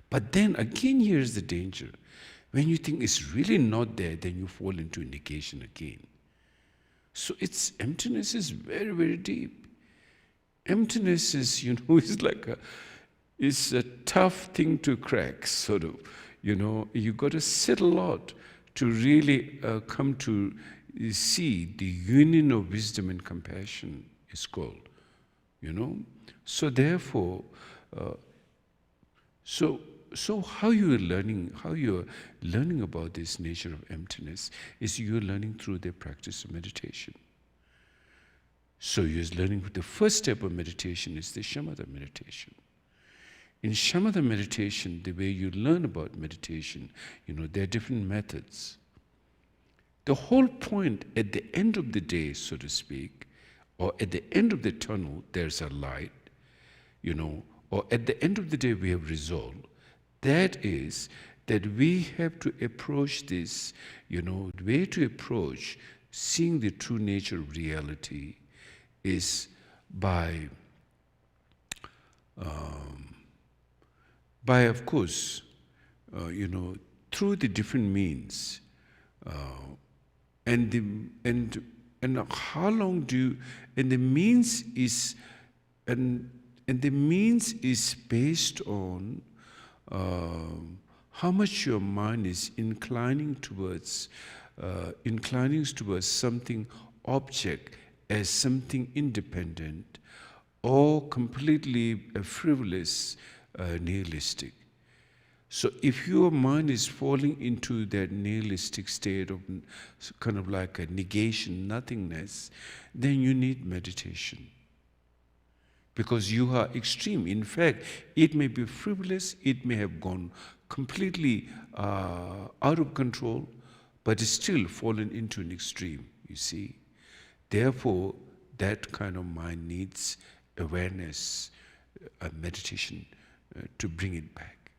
But then again, here's the danger. When you think it's really not there, then you fall into negation again. So emptiness is very, very deep. Emptiness is, it's a tough thing to crack, sort of. You got to sit a lot to really come to see the union of wisdom and compassion is called, So therefore, so how you're learning about this nature of emptiness is you're learning through the practice of meditation. So you're learning, the first step of meditation is the shamatha meditation. In shamatha meditation, the way you learn about meditation, there are different methods. The whole point at the end of the day, so to speak, or at the end of the tunnel, there's a light, or at the end of the day we have resolved. That is that we have to approach this, the way to approach seeing the true nature of reality is by of course, through the different means. And how long do you, and the means is, and the means is based on how much your mind is inclining towards something object as something independent or completely frivolous, nihilistic. So if your mind is falling into that nihilistic state of kind of like a negation, nothingness, then you need meditation. Because you are extreme. In fact, it may be frivolous, it may have gone completely out of control, but it's still fallen into an extreme, you see. Therefore, that kind of mind needs awareness, meditation to bring it back.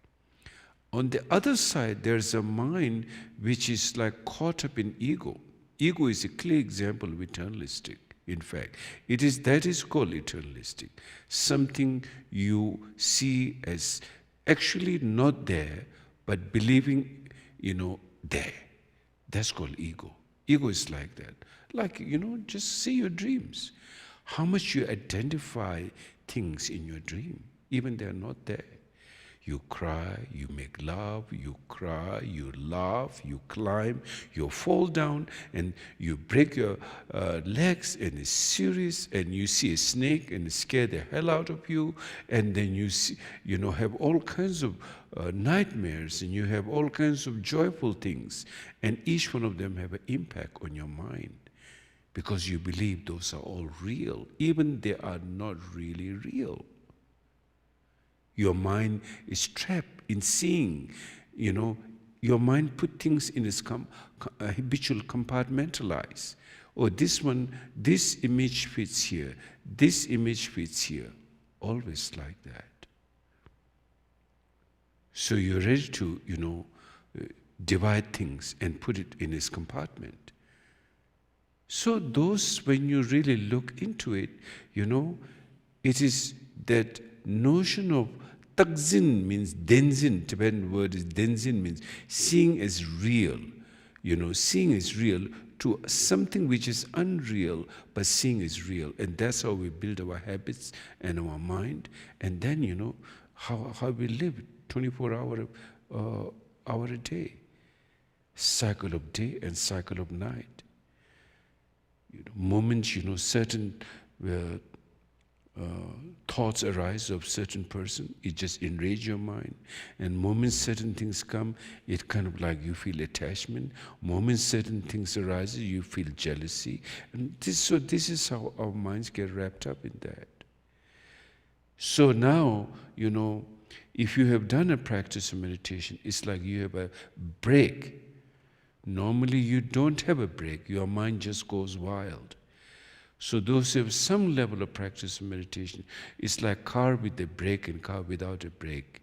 On the other side, there's a mind which is like caught up in ego. Ego is a clear example of eternalistic. In fact, that is called eternalistic. Something you see as actually not there, but believing, there. That's called ego. Ego is like that. Like, just see your dreams. How much you identify things in your dream, even they're not there. You cry, you make love, you cry, you laugh, you climb, you fall down, and you break your legs, and it's serious, and you see a snake, and it scare the hell out of you, and then you see, have all kinds of nightmares, and you have all kinds of joyful things, and each one of them have an impact on your mind, because you believe those are all real, even they are not really real. Your mind is trapped in seeing, your mind put things in its habitual compartmentalize. Oh, this image fits here, this image fits here, always like that. So you're ready to, divide things and put it in its compartment. So when you really look into it, it is that notion of takzin means denzin, Tibetan word is denzin, means seeing as real. Seeing is real to something which is unreal, but seeing is real. And that's how we build our habits and our mind. And then, how we live 24 hour a day. cycle of day and cycle of night. Moments, certain thoughts arise of certain person, it just enrage your mind. And moments certain things come, it kind of like you feel attachment. Moments certain things arise, you feel jealousy. And this is how our minds get wrapped up in that. So now, if you have done a practice of meditation, it's like you have a break. Normally you don't have a break, your mind just goes wild. So those who have some level of practice of meditation, it's like car with a brake and car without a brake.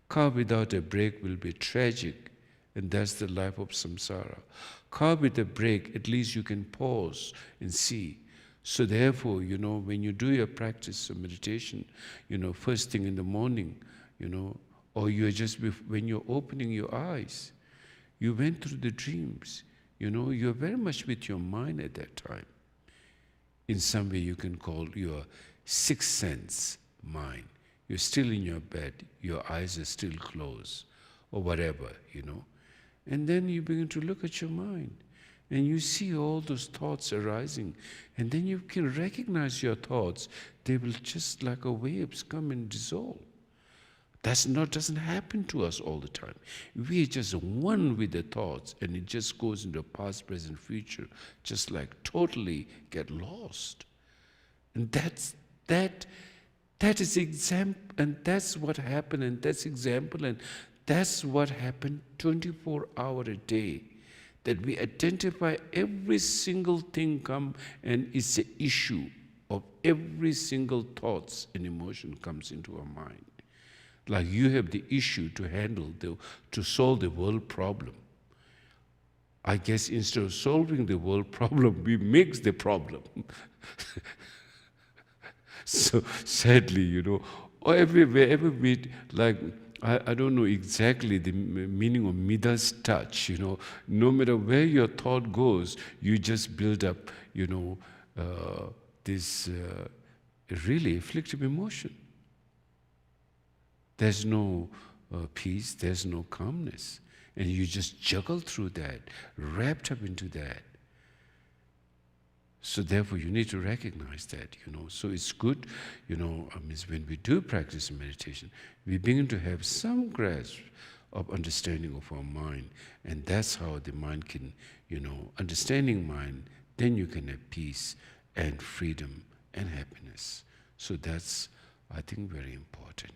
Car without a brake will be tragic, and that's the life of samsara. Car with a brake, at least you can pause and see. So therefore, when you do your practice of meditation, first thing in the morning, or you're just, when you're opening your eyes, you went through the dreams, you're very much with your mind at that time. In some way you can call your sixth sense mind. You're still in your bed, your eyes are still closed, or whatever, And then you begin to look at your mind, and you see all those thoughts arising, and then you can recognize your thoughts. They will just like a waves come and dissolve. Doesn't happen to us all the time. We are just one with the thoughts, and it just goes into past, present, future, just like totally get lost. And that is example, and that's what happened, and that's example, and that's what happened 24 hours a day. That we identify every single thing come, and it's an issue of every single thoughts and emotion comes into our mind. Like you have the issue to handle, to solve the world problem. I guess instead of solving the world problem, we make the problem. So sadly, or wherever we, like, I don't know exactly the meaning of Midas touch, No matter where your thought goes, you just build up, this really afflictive emotion. There's no peace, there's no calmness. And you just juggle through that, wrapped up into that. So therefore you need to recognize that, So it's good, when we do practice meditation, we begin to have some grasp of understanding of our mind. And that's how the mind can, understanding mind, then you can have peace and freedom and happiness. So that's, I think, very important.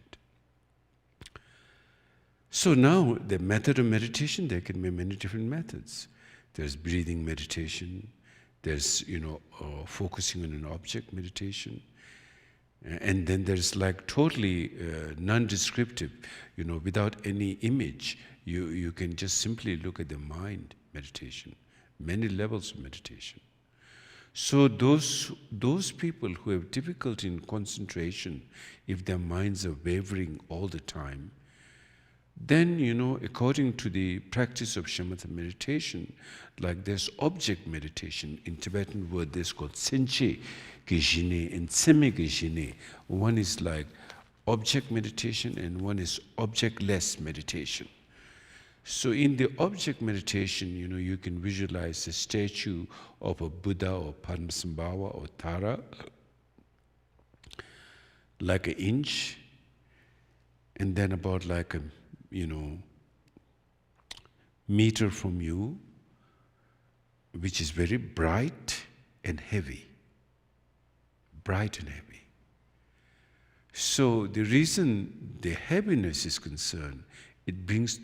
So now, the method of meditation, there can be many different methods. There's breathing meditation, there's, focusing on an object meditation, and then there's like totally non-descriptive, without any image. You can just simply look at the mind meditation, many levels of meditation. So those people who have difficulty in concentration, if their minds are wavering all the time, then, according to the practice of shamatha meditation, like there's object meditation. In Tibetan word, there's called senche gejine and tseme gejine. One is like object meditation and one is objectless meditation. So in the object meditation, you can visualize a statue of a Buddha or Padmasambhava or Tara, like an inch, and then about like a meter from you, which is very bright and heavy. Bright and heavy. So the reason the heaviness is concerned, it brings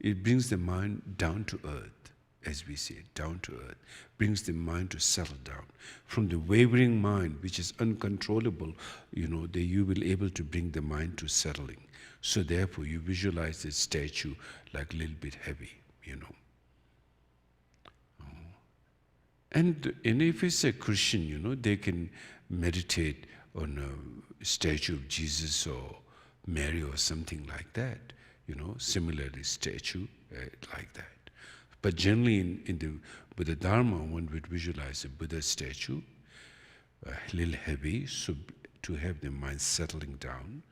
it brings the mind down to earth, as we say, down to earth, brings the mind to settle down. From the wavering mind, which is uncontrollable, you will able to bring the mind to settling. So therefore, you visualize the statue like a little bit heavy, And if it's a Christian, they can meditate on a statue of Jesus or Mary or something like that, similarly statue like that. But generally in the Buddha Dharma, one would visualize a Buddha statue, a little heavy, so to have the mind settling down.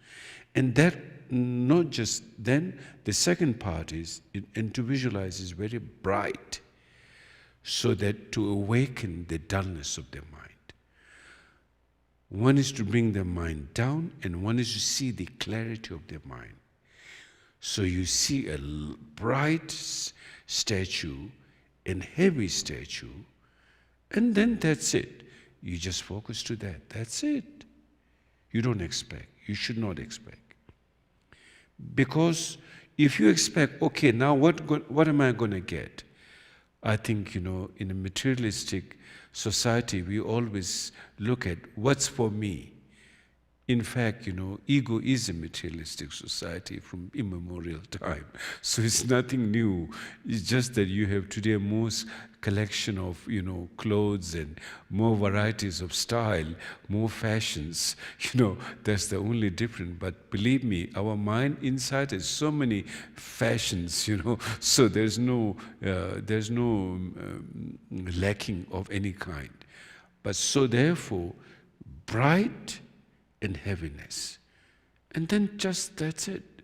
And that not just then, the second part is, and to visualize is very bright, so that to awaken the dullness of their mind. One is to bring their mind down, and one is to see the clarity of their mind. So you see a bright statue and heavy statue, and then that's it. You just focus to that. That's it. You don't expect. You should not expect. Because if you expect, okay, now what am I going to get? I think, in a materialistic society, we always look at what's for me. In fact, ego is a materialistic society from immemorial time. So it's nothing new. It's just that you have today more collection of, clothes and more varieties of style, more fashions. That's the only difference. But believe me, our mind inside has so many fashions, so there's no lacking of any kind. But so therefore, bright and heaviness. And then just that's it.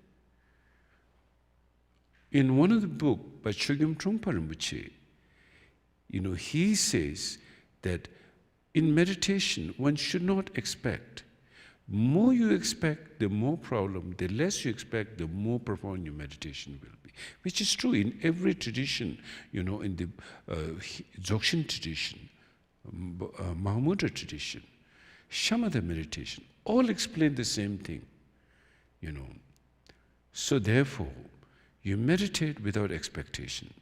In one of the books by Chögyam Trungpa Rinpoche, he says that in meditation, one should not expect. More you expect, the more problem. The less you expect, the more profound your meditation will be. Which is true in every tradition, in the Dzogchen tradition, Mahamudra tradition, Shamatha meditation, all explain the same thing, So therefore, you meditate without expectation.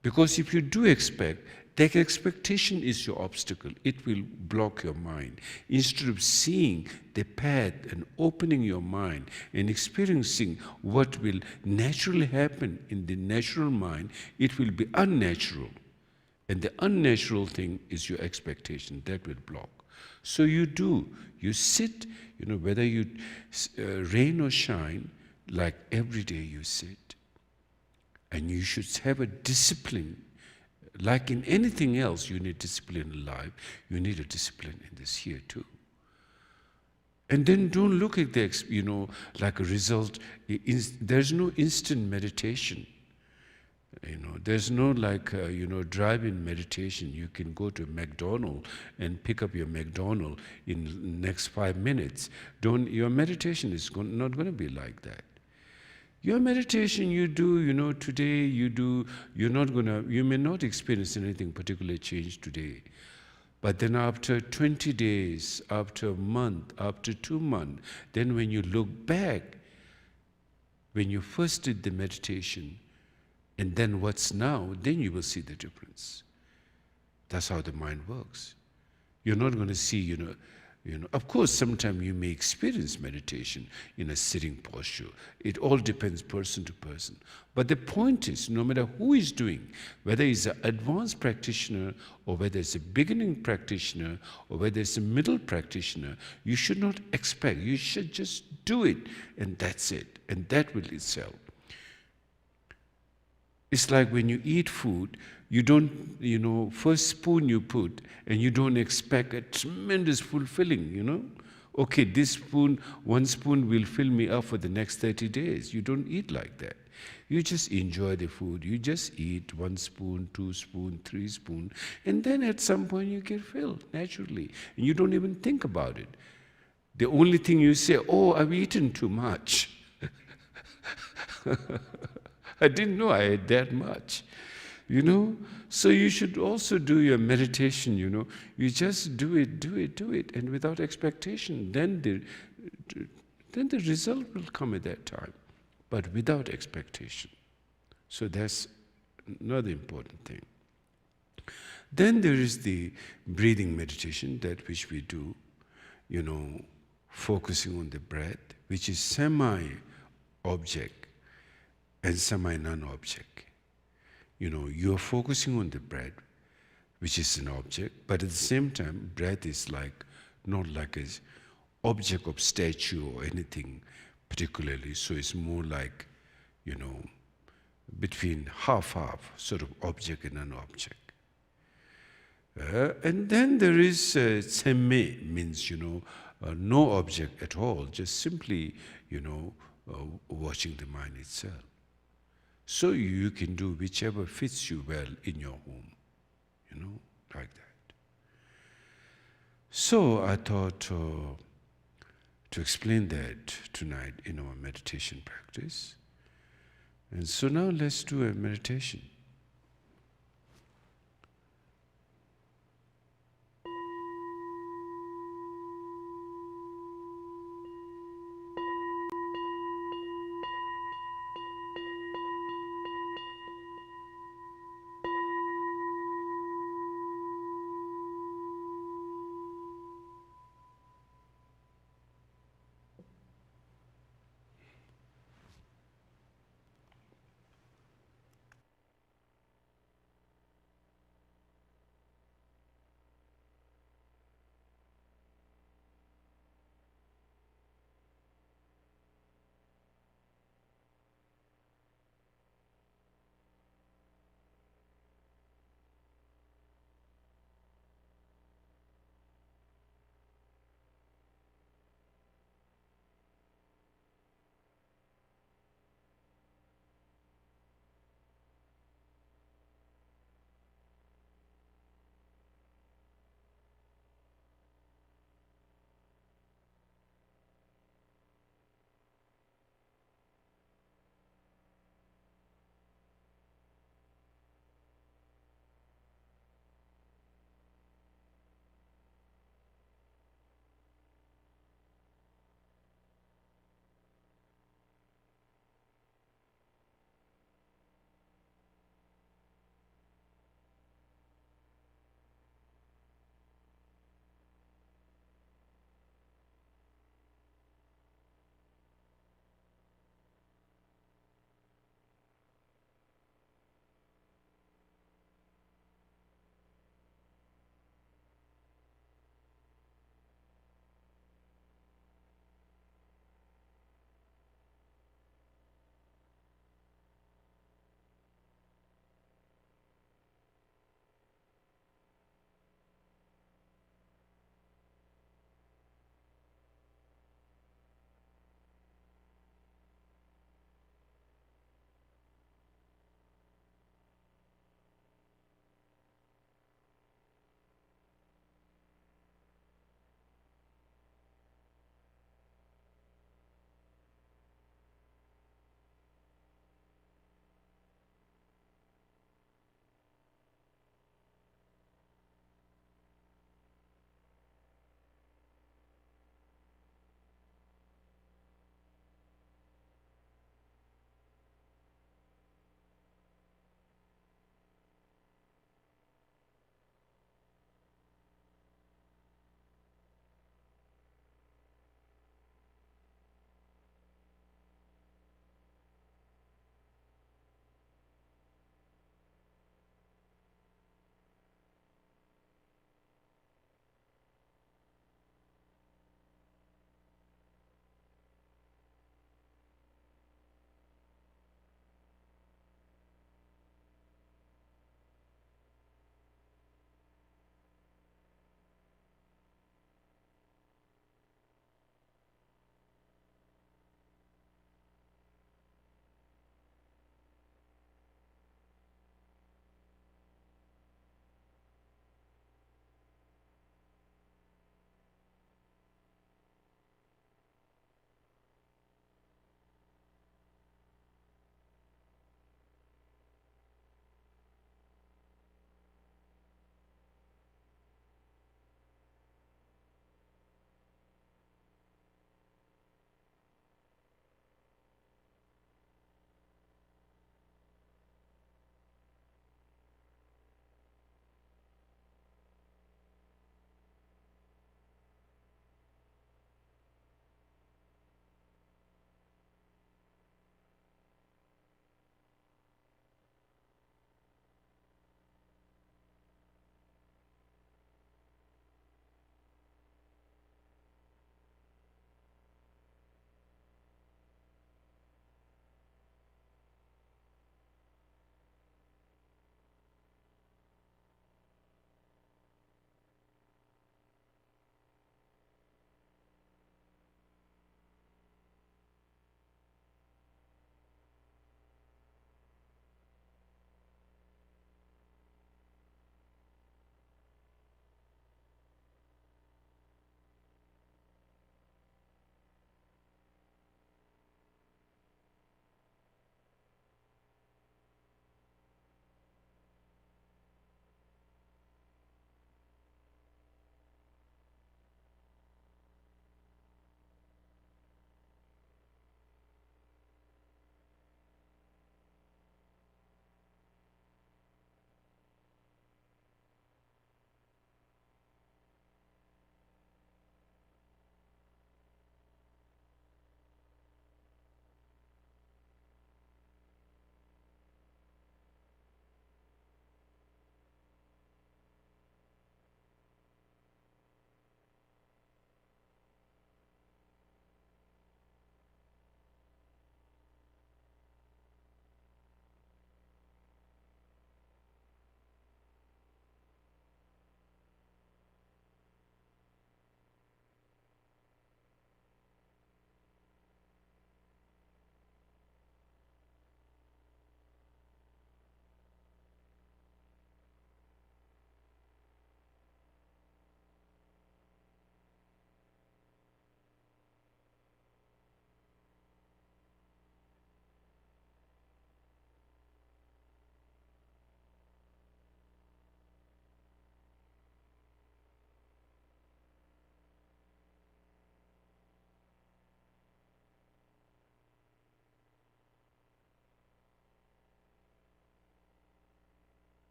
Because if you do expect, that expectation is your obstacle. It will block your mind. Instead of seeing the path and opening your mind and experiencing what will naturally happen in the natural mind, it will be unnatural. And the unnatural thing is your expectation. That will block. So you sit, whether you rain or shine, like every day you sit. And you should have a discipline. Like in anything else, you need discipline in life. You need a discipline in this here too. And then don't look at the, like a result. There's no instant meditation. There's no drive-in meditation. You can go to McDonald's and pick up your McDonald's in the next 5 minutes. Your meditation is not going to be like that. Your meditation you do, today you may not experience anything particularly change today. But then after 20 days, after a month, after 2 months, then when you look back, when you first did the meditation, and then what's now, then you will see the difference. That's how the mind works. You're not going to see, of course, sometimes you may experience meditation in a sitting posture. It all depends person to person. But the point is, no matter who is doing, whether it's an advanced practitioner or whether it's a beginning practitioner or whether it's a middle practitioner, you should not expect. You should just do it, and that's it. And that will itself. It's like when you eat food, you don't, first spoon you put, and you don't expect a tremendous fulfilling, Okay, one spoon will fill me up for the next 30 days. You don't eat like that. You just enjoy the food. You just eat 1 spoon, 2 spoon, 3 spoon, and then at some point you get filled naturally. And you don't even think about it. The only thing you say, oh, I've eaten too much. I didn't know I ate that much, So you should also do your meditation, You just do it, and without expectation. Then the result will come at that time, but without expectation. So that's another important thing. Then there is the breathing meditation, that which we do, focusing on the breath, which is semi-object and semi-non-object. You're focusing on the breath, which is an object, but at the same time, breath is not like an object of statue or anything particularly, so it's more like, between half-half, sort of object and non-object. And then there is tsemme, means, no object at all, just simply, watching the mind itself. So you can do whichever fits you well in your home, like that. So I thought to explain that tonight in our meditation practice. And so now let's do a meditation.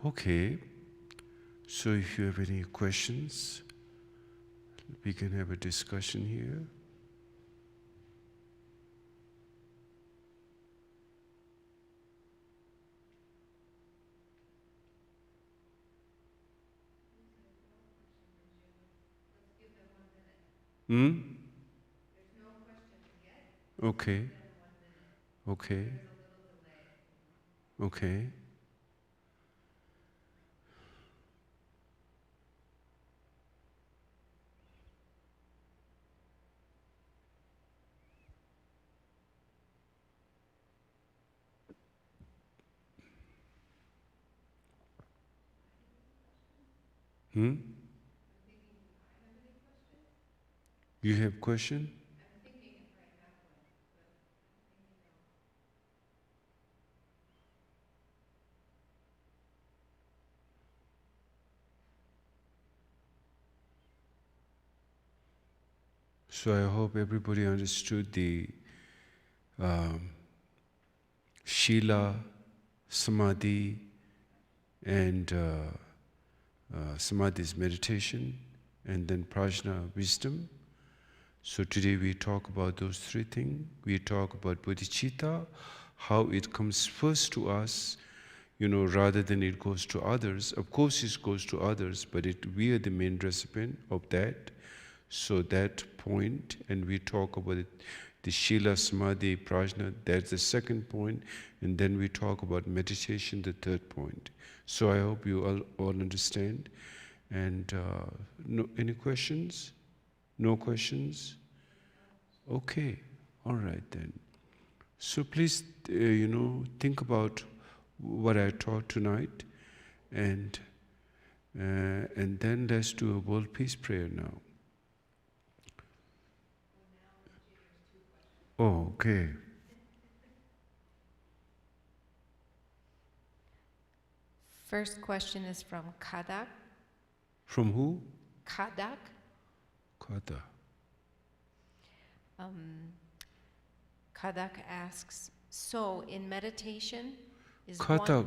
Okay, so if you have any questions, we can have a discussion here. Hmm? Okay. Okay. Okay. Hmm? You have question? So I hope everybody understood the Shila, Samadhi, and Samadhi is meditation, and then Prajna, wisdom. So today we talk about those three things. We talk about bodhicitta, how it comes first to us, rather than it goes to others. Of course it goes to others, but we are the main recipient of that. So that point, and we talk about it, the Shila, Samadhi, Prajna, that's the second point, and then we talk about meditation, the third point. So I hope you all understand. And any questions? No questions? Okay, all right then. So please, think about what I taught tonight, and then let's do a world peace prayer now. Oh, okay. First question is from Kadak. From who? Kadak. Kada. Kadak asks, so in meditation is Kada.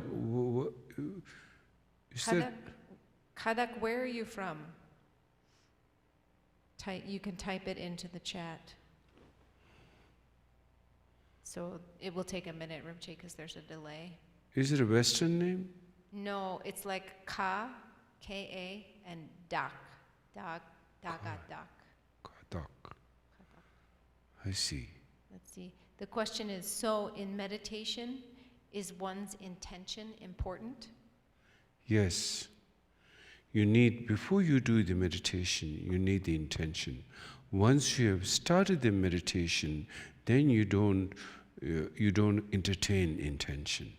Kadak, where are you from? You can type it into the chat. So it will take a minute, Rinpoche, because there's a delay. Is it a Western name? No, it's like Ka, K-A, and Dak. Dak. Kadak. I see. Let's see. The question is, so in meditation, is one's intention important? Yes. Before you do the meditation, you need the intention. Once you have started the meditation, then you don't entertain intention.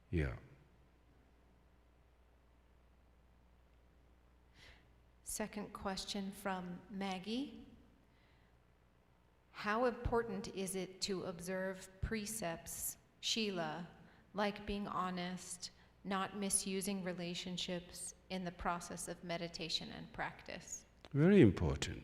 Yeah. Second question from Maggie. How important is it to observe precepts, Shila, like being honest, not misusing relationships in the process of meditation and practice? Very important.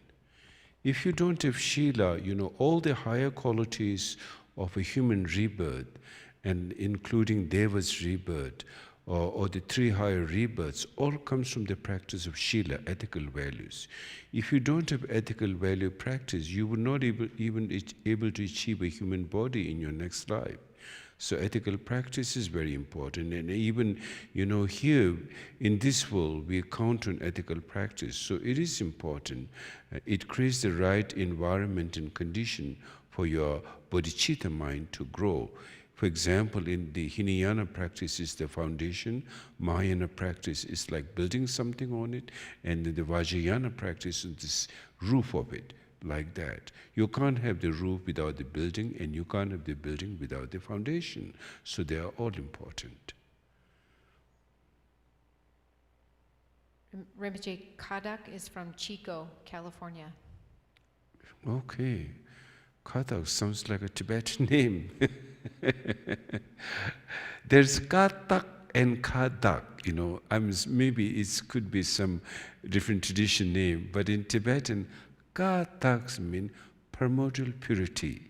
If you don't have Shila, all the higher qualities of a human rebirth, and including Deva's rebirth, or the three higher rebirths, all comes from the practice of Shila, ethical values. If you don't have ethical value practice, you will not even able to achieve a human body in your next life. So ethical practice is very important, and even here in this world we count on ethical practice. So it is important. It creates the right environment and condition for your bodhicitta mind to grow. For example, in the Hinayana practice is the foundation, Mahayana practice is like building something on it, and the Vajrayana practice is this roof of it. Like that. You can't have the roof without the building, and you can't have the building without the foundation. So they are all important. Rinpoche, Kadak is from Chico, California. Okay. Kadak sounds like a Tibetan name. There's Katak and Kadak, maybe it could be some different tradition name, but in Tibetan, Kataks mean primordial purity.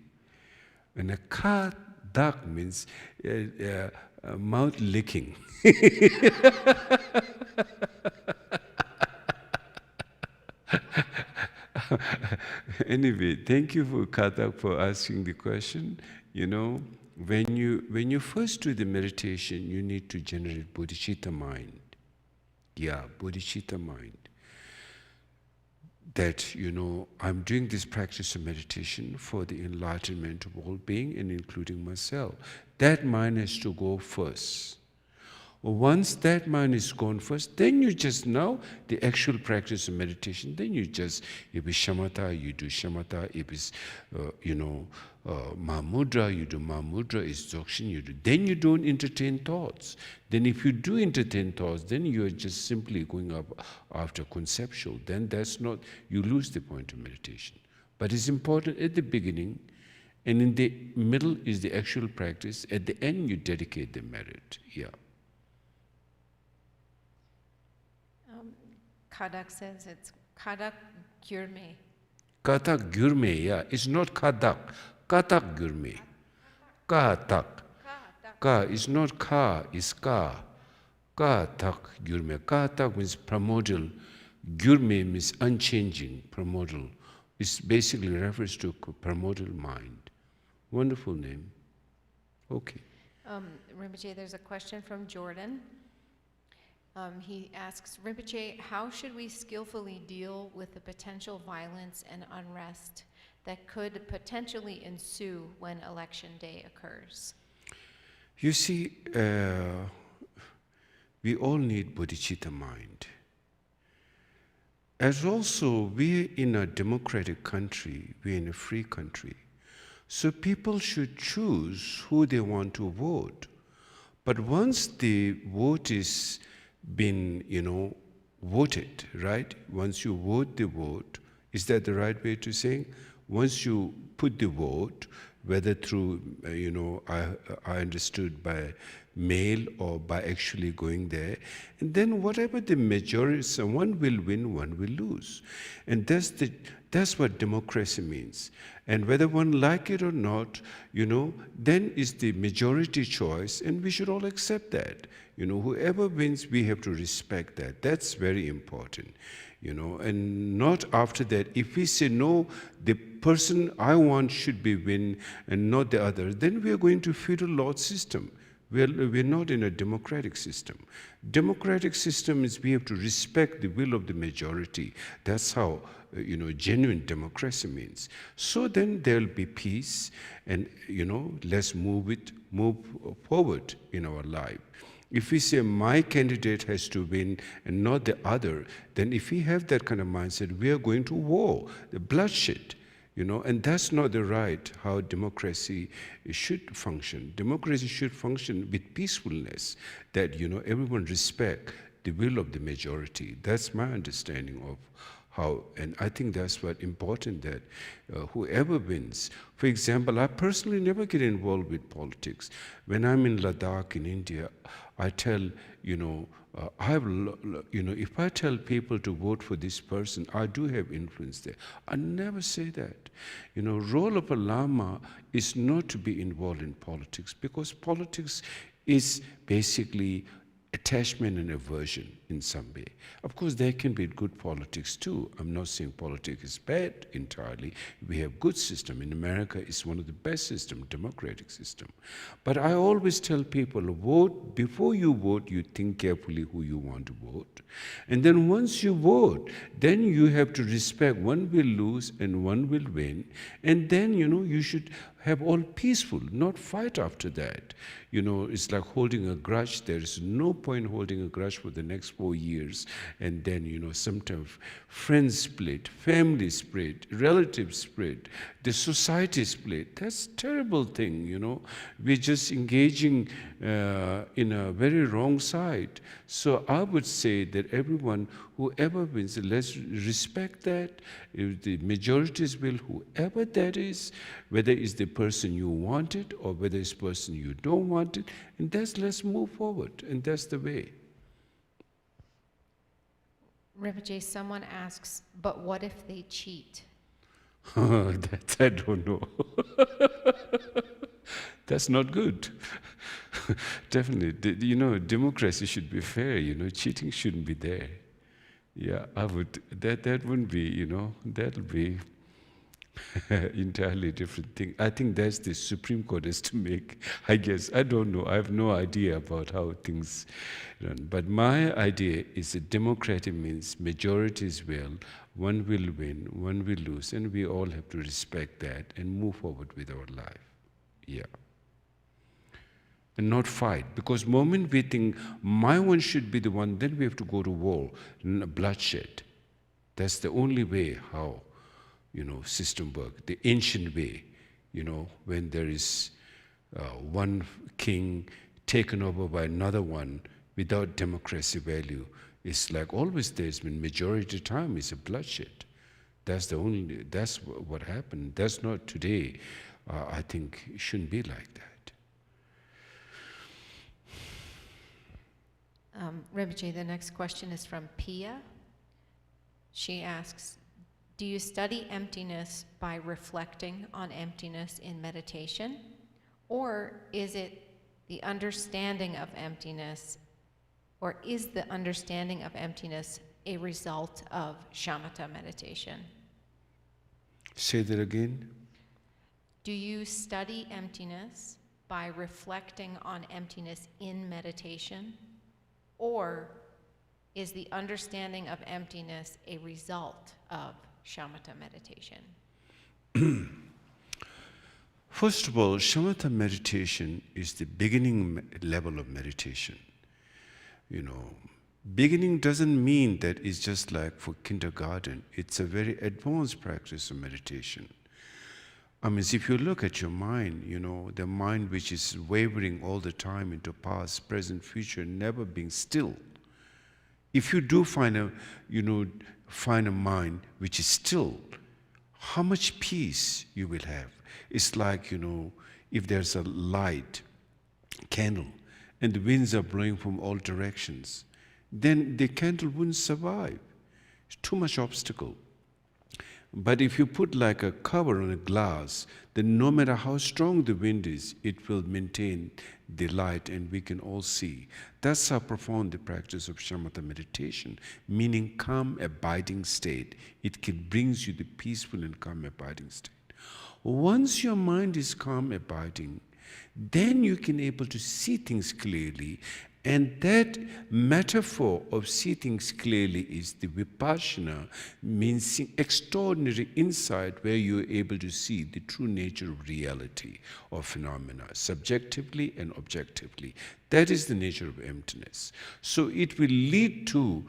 And a Kadak kadak means mouth licking. Anyway, thank you for Katak for asking the question. You know, when you first do the meditation, you need to generate bodhicitta mind. Yeah, bodhicitta mind. That, you know, I'm doing this practice of meditation for the enlightenment of all being and including myself. That mind has to go first. Once that mind is gone first, then you just know the actual practice of meditation. Then you just, if it's shamatha, you do shamatha. If it's, mahamudra, you do mahamudra. It's dzogchen, you do. Then you don't entertain thoughts. Then if you do entertain thoughts, then you are just simply going up after conceptual. Then that's not, you lose the point of meditation. But it's important at the beginning, and in the middle is the actual practice. At the end, you dedicate the merit. Yeah. Kadak says it's Kadak Gyurme. Katak Gyurme, yeah. It's not Kadak. Katak Gyurme. Katak. Ka is not Ka, it's Ka. Katak Gyurme. Katak means primordial. Gyurme means unchanging, primordial. It basically refers to primordial mind. Wonderful name. Okay. Rinpoche, there's a question from Jordan. He asks, Rinpoche, how should we skillfully deal with the potential violence and unrest that could potentially ensue when election day occurs? You see, we all need bodhicitta mind. As also, we're in a democratic country, we're in a free country. So people should choose who they want to vote. But once the vote is been, voted, right? Once you vote the vote, is that the right way to say? Once you put the vote, whether through, I understood by mail or by actually going there, and then whatever the majority, one will win, one will lose. And that's what democracy means. And whether one like it or not, then is the majority choice, and we should all accept that. Whoever wins, we have to respect that. That's very important, and not after that. If we say, no, the person I want should be win and not the other, then we are going to feudal law system. We're not in a democratic system. Democratic system is we have to respect the will of the majority. That's how, genuine democracy means. So then there'll be peace, and, let's move forward in our life. If we say my candidate has to win and not the other, then if we have that kind of mindset, we are going to war, the bloodshed. And that's not the right how democracy should function. Democracy should function with peacefulness, that, everyone respect the will of the majority. That's my understanding of how, and I think that's what important, that whoever wins. For example, I personally never get involved with politics. When I'm in Ladakh in India, I tell, if I tell people to vote for this person, I do have influence there. I never say that. Role of a Lama is not to be involved in politics, because politics is basically attachment and aversion in some way. Of course, there can be good politics too. I'm not saying politics is bad entirely. We have good system. In America, it's one of the best system, democratic system. But I always tell people, vote. Before you vote, you think carefully who you want to vote. And then once you vote, then you have to respect one will lose and one will win. And then, you should have all peaceful, not fight after that. It's like holding a grudge. There is no point holding a grudge for the next 4 years. And then, sometimes friends split, family split, relatives split, the society split. That's a terrible thing, We're just engaging in a very wrong side. So I would say that everyone, whoever wins, let's respect that. If the majority's will, whoever that is, whether it's the person you wanted or whether it's the person you don't want it, and let's move forward, and that's the way. Rinpoche, someone asks, but what if they cheat? That I don't know. That's not good. Definitely. Democracy should be fair, cheating shouldn't be there. Yeah, that wouldn't be, that'll be entirely different thing. I think that's the Supreme Court has to make, I guess. I don't know. I have no idea about how things run. But my idea is that democratic means majorities will, one will win, one will lose, and we all have to respect that and move forward with our life. Yeah. And not fight. Because moment we think my one should be the one, then we have to go to war, bloodshed. That's the only way how system work, the ancient way, when there is one king taken over by another one without democracy value, it's like always there's been majority time is a bloodshed. That's what happened. That's not today. I think it shouldn't be like that. Rinpoche, the next question is from Pia. She asks, do you study emptiness by reflecting on emptiness in meditation? Or is it the understanding of emptiness, or is the understanding of emptiness a result of shamatha meditation? Say that again. Do you study emptiness by reflecting on emptiness in meditation? Or is the understanding of emptiness a result of shamatha meditation? First of all, shamatha meditation is the beginning level of meditation. Beginning doesn't mean that it's just like for kindergarten. It's a very advanced practice of meditation. I mean, if you look at your mind, the mind which is wavering all the time into past, present, future, never being still. If you do find a mind which is still, how much peace you will have. It's like, if there's a light candle and the winds are blowing from all directions, then the candle wouldn't survive. It's too much obstacle. But if you put like a cover on a glass, then no matter how strong the wind is, it will maintain the light and we can all see. That's how profound the practice of shamatha meditation, meaning calm, abiding state. It brings you the peaceful and calm, abiding state. Once your mind is calm, abiding, then you can able to see things clearly. And that metaphor of see things clearly is the vipassana, means extraordinary insight where you're able to see the true nature of reality or phenomena, subjectively and objectively. That is the nature of emptiness. So it will lead to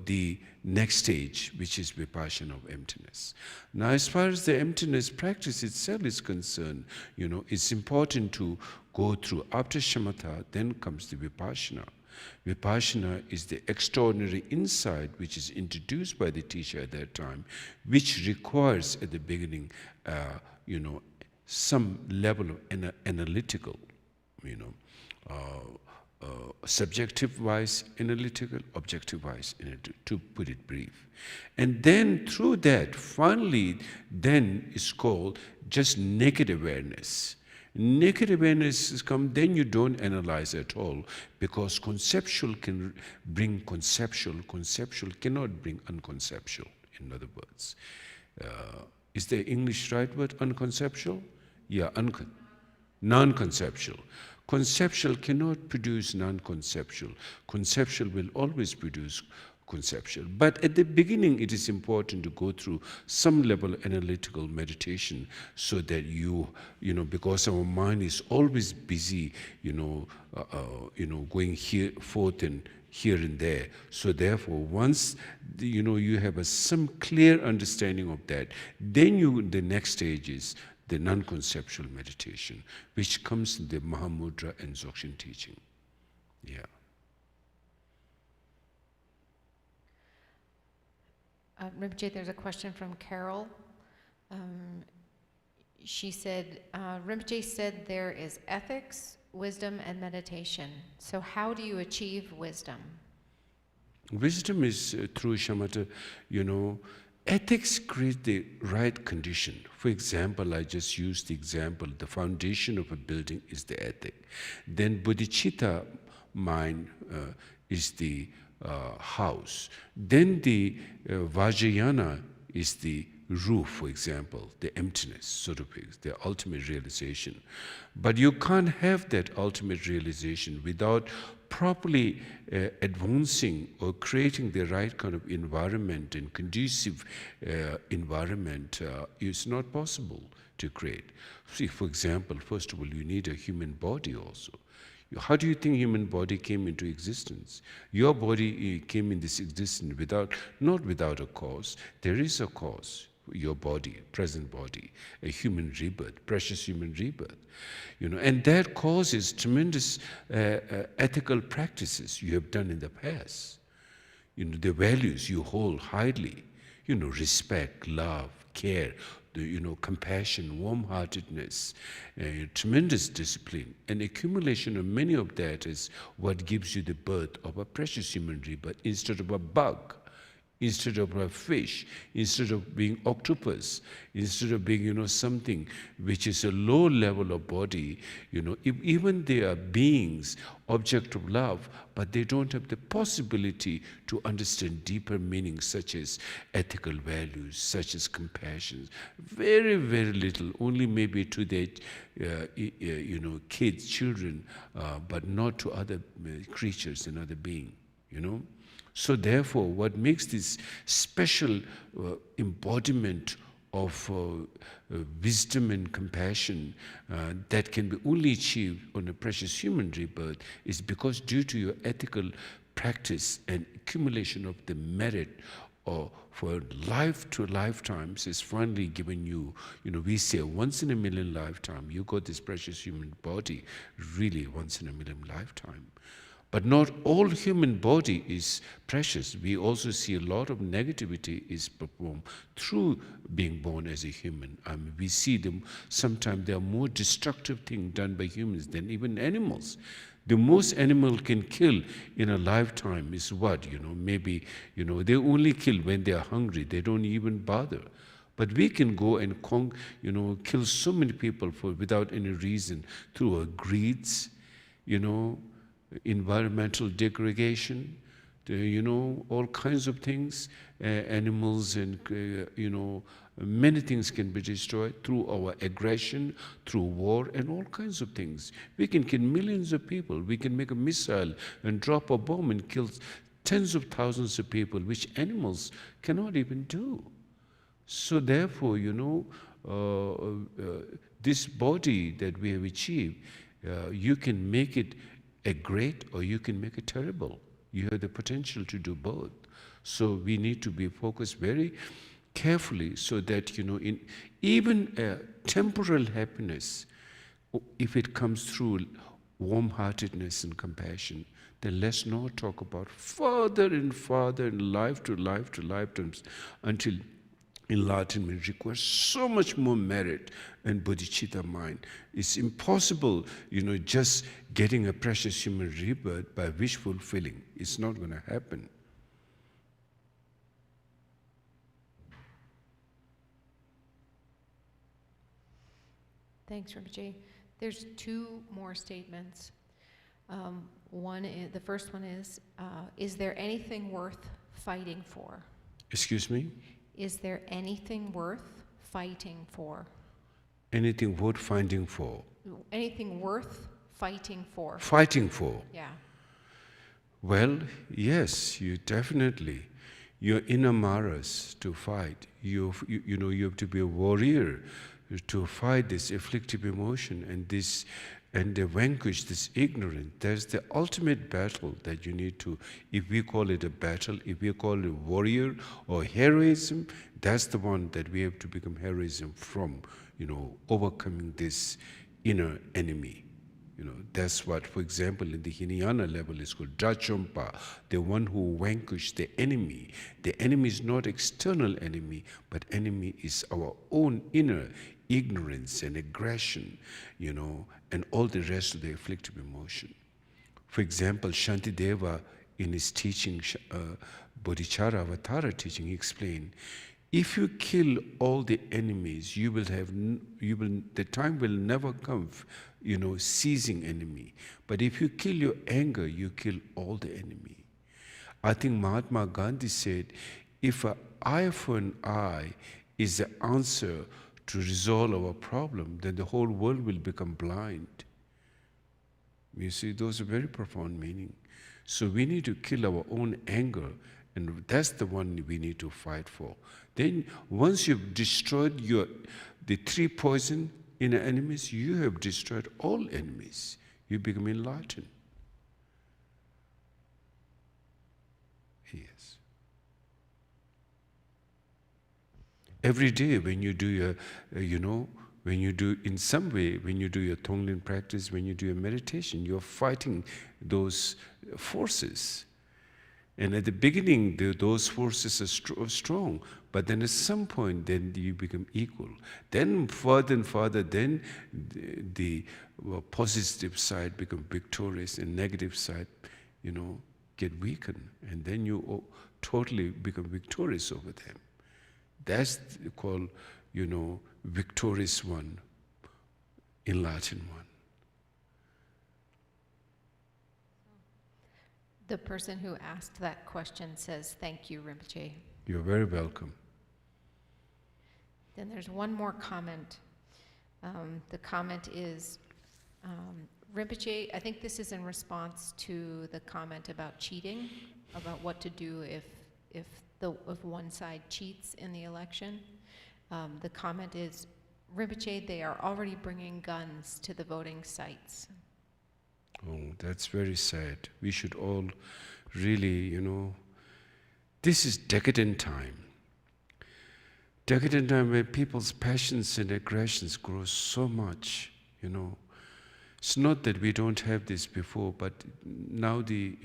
the next stage, which is vipassana of emptiness. Now, as far as the emptiness practice itself is concerned, it's important to go through. After shamatha, then comes the vipassana. Vipassana is the extraordinary insight which is introduced by the teacher at that time, which requires at the beginning, some level of analytical, subjective-wise analytical, objective-wise analytical, to put it brief. And then through that, finally, then is called just naked awareness. Naked awareness has come, then you don't analyze at all, because conceptual can bring conceptual, conceptual cannot bring unconceptual, in other words. Is the English right word, unconceptual? Yeah, non-conceptual. Conceptual cannot produce non-conceptual. Conceptual will always produce conceptual. But at the beginning, it is important to go through some level of analytical meditation so that because our mind is always busy, going forth and here and there. So therefore, once you have some clear understanding of that, then the next stage is the non-conceptual meditation, which comes in the Mahamudra and Dzogchen teaching. Yeah. Rinpoche, there's a question from Carol. She said, Rinpoche said there is ethics, wisdom, and meditation. So how do you achieve wisdom? Wisdom is through shamatha, Ethics create the right condition. For example, I just used the example, the foundation of a building is the ethic. Then bodhicitta mind is the house. Then the vajrayana is the roof, for example, the emptiness, so to speak, the ultimate realization. But you can't have that ultimate realization without properly advancing or creating the right kind of environment and conducive environment. It's not possible to create. See, for example, first of all, you need a human body also. How do you think human body came into existence? Your body came in this existence not without a cause. There is a cause. Your body, present body, a human rebirth, precious human rebirth, and that causes tremendous ethical practices you have done in the past. The values you hold highly, respect, love, care, compassion, warm-heartedness, tremendous discipline. And accumulation of many of that is what gives you the birth of a precious human rebirth instead of a bug, instead of a fish, instead of being octopus, instead of being, something which is a low level of body, even they are beings, object of love, but they don't have the possibility to understand deeper meanings such as ethical values, such as compassion. Very, very little, only maybe to their, kids, children, but not to other creatures and other beings, So therefore, what makes this special embodiment of wisdom and compassion that can be only achieved on a precious human rebirth is because due to your ethical practice and accumulation of the merit for life to lifetimes is finally given you, we say once in a million lifetime, you got this precious human body, really once in a million lifetime. But not all human body is precious. We also see a lot of negativity is performed through being born as a human. We see them, sometimes there are more destructive things done by humans than even animals. The most animal can kill in a lifetime is what? Maybe, they only kill when they are hungry. They don't even bother. But we can go and kill so many people without any reason through our greeds, environmental degradation, all kinds of things, animals and, many things can be destroyed through our aggression, through war and all kinds of things. We can kill millions of people. We can make a missile and drop a bomb and kill tens of thousands of people, which animals cannot even do. So therefore, this body that we have achieved, you can make it a great or you can make it terrible. You have the potential to do both. So we need to be focused very carefully so that, in even temporal happiness, if it comes through warm-heartedness and compassion, then let's not talk about further and further in life to lifetimes until enlightenment requires so much more merit and bodhicitta mind. It's impossible, just getting a precious human rebirth by wish fulfilling. It's not going to happen. Thanks, Rinpoche. There's two more statements. The first one is there anything worth fighting for? Excuse me? Is there anything worth fighting for? Anything worth fighting for? Anything worth fighting for? Fighting for? Yeah. Well, yes, you definitely. Your inner maras to fight. You have to be a warrior to fight this afflictive emotion and vanquish this ignorance. That's the ultimate battle that you need to, if we call it a battle, if we call it warrior or heroism, that's the one that we have to become heroism from, overcoming this inner enemy. That's what, for example, in the Hinayana level is called Drachompa, the one who vanquished the enemy. The enemy is not external enemy, but enemy is our own inner ignorance and aggression, and all the rest of the afflictive emotion. For example, Shantideva, in his teaching, Bodhicharya Avatara teaching, he explained, If you kill all the enemies, you will have, the time will never come, ceasing enemy. But if you kill your anger, you kill all the enemy. I think Mahatma Gandhi said, if an eye for an eye is the answer to resolve our problem, then the whole world will become blind. You see, those are very profound meaning. So we need to kill our own anger, and that's the one we need to fight for. Then once you've destroyed the 3 poison inner enemies, you have destroyed all enemies. You become enlightened. Yes. Every day when you do your, when you do your Tonglen practice, when you do your meditation, you're fighting those forces. And at the beginning, those forces are strong, but then at some point, then you become equal. Then further and further, then the positive side become victorious, and negative side, get weakened, and then you totally become victorious over them. That's called, victorious one, enlightened one. The person who asked that question says, "Thank you, Rinpoche." You're very welcome. Then there's one more comment. The comment is, Rinpoche, I think this is in response to the comment about cheating, about what to do if one side cheats in the election. The comment is, Rinpoche, they are already bringing guns to the voting sites. Oh, that's very sad. We should all really, this is decadent time. Decadent time where people's passions and aggressions grow so much, It's not that we don't have this before, but now the,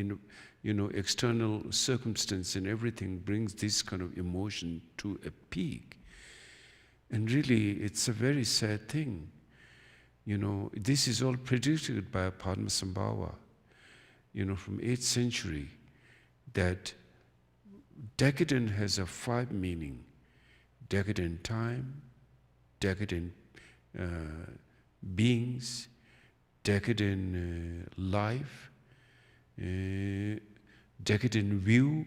external circumstance and everything brings this kind of emotion to a peak. And really, it's a very sad thing. This is all predicted by Padmasambhava, from 8th century, that decadent has a 5 meaning: decadent time, decadent beings, decadent life, decadent view,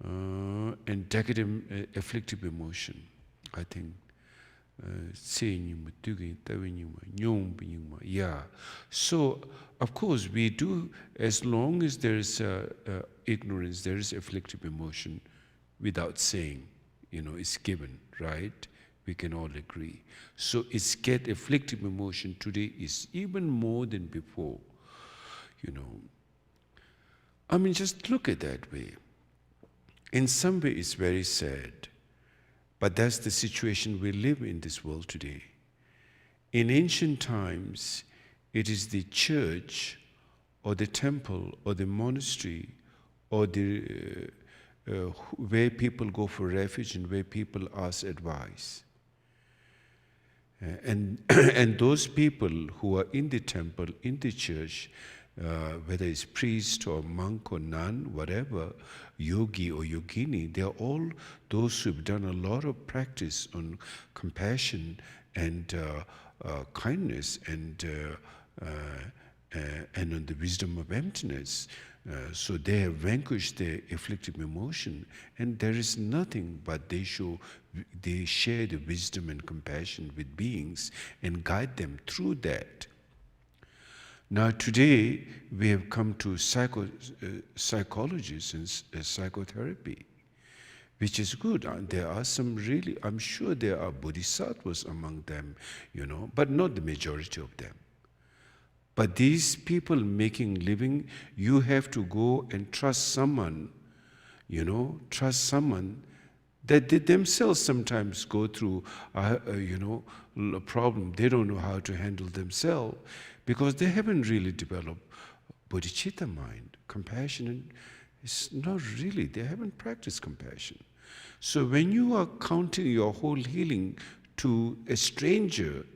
and decadent afflictive emotion. I think. Yeah. So, of course, we do, as long as there is ignorance, there is afflictive emotion without saying, it's given, right? We can all agree. So, afflictive emotion today is even more than before, I mean, just look at that way. In some way, it's very sad. But that's the situation we live in this world today. In ancient times, it is the church or the temple or the monastery or the where people go for refuge and where people ask advice. And those people who are in the temple, in the church, whether it's priest or monk or nun, whatever, yogi or yogini, they are all those who've done a lot of practice on compassion and kindness and on the wisdom of emptiness. So they have vanquished their afflictive emotion, and there is nothing but they share the wisdom and compassion with beings and guide them through that. Now today, we have come to psychologists and psychotherapy, which is good. There are some really, I'm sure there are bodhisattvas among them, but not the majority of them. But these people making living, you have to go and trust someone, that they themselves sometimes go through, a problem. They don't know how to handle themselves, because they haven't really developed bodhicitta mind, compassion. It's not really, they haven't practiced compassion. So when you are counting your whole healing to a stranger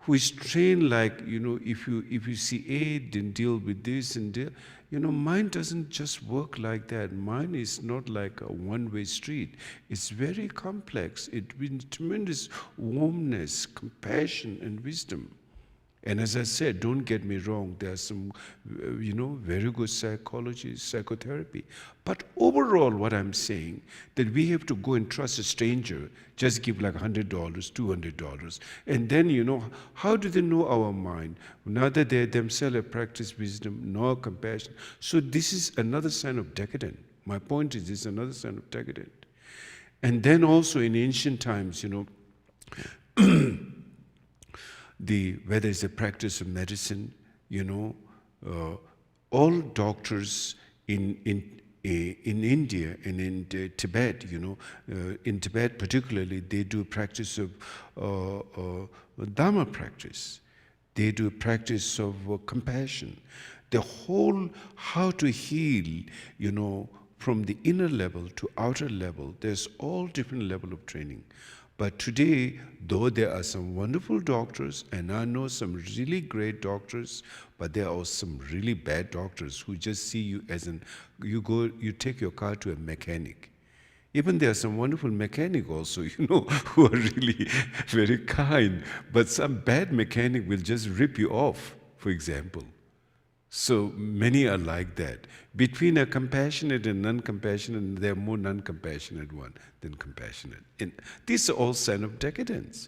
who is trained like, if you see A, then deal with this and deal. Mind doesn't just work like that. Mind is not like a one-way street. It's very complex. It brings tremendous warmness, compassion, and wisdom. And as I said, don't get me wrong, there are some, very good psychology, psychotherapy. But overall, what I'm saying, that we have to go and trust a stranger, just give like $100, $200. And then, how do they know our mind? Neither they themselves have practiced wisdom, nor compassion. So this is another sign of decadent. My point is, this is another sign of decadent. And then also in ancient times, whether it's the practice of medicine, all doctors in India and in Tibet, in Tibet particularly, they do practice of Dharma practice. They do practice of compassion. The whole how to heal, from the inner level to outer level, there's all different level of training. But today, though there are some wonderful doctors, and I know some really great doctors, but there are also some really bad doctors who just see you as you take your car to a mechanic. Even there are some wonderful mechanics also, who are really very kind, but some bad mechanic will just rip you off, for example. So many are like that. Between a compassionate and non-compassionate, there are more non-compassionate one than compassionate. And these are all signs of decadence.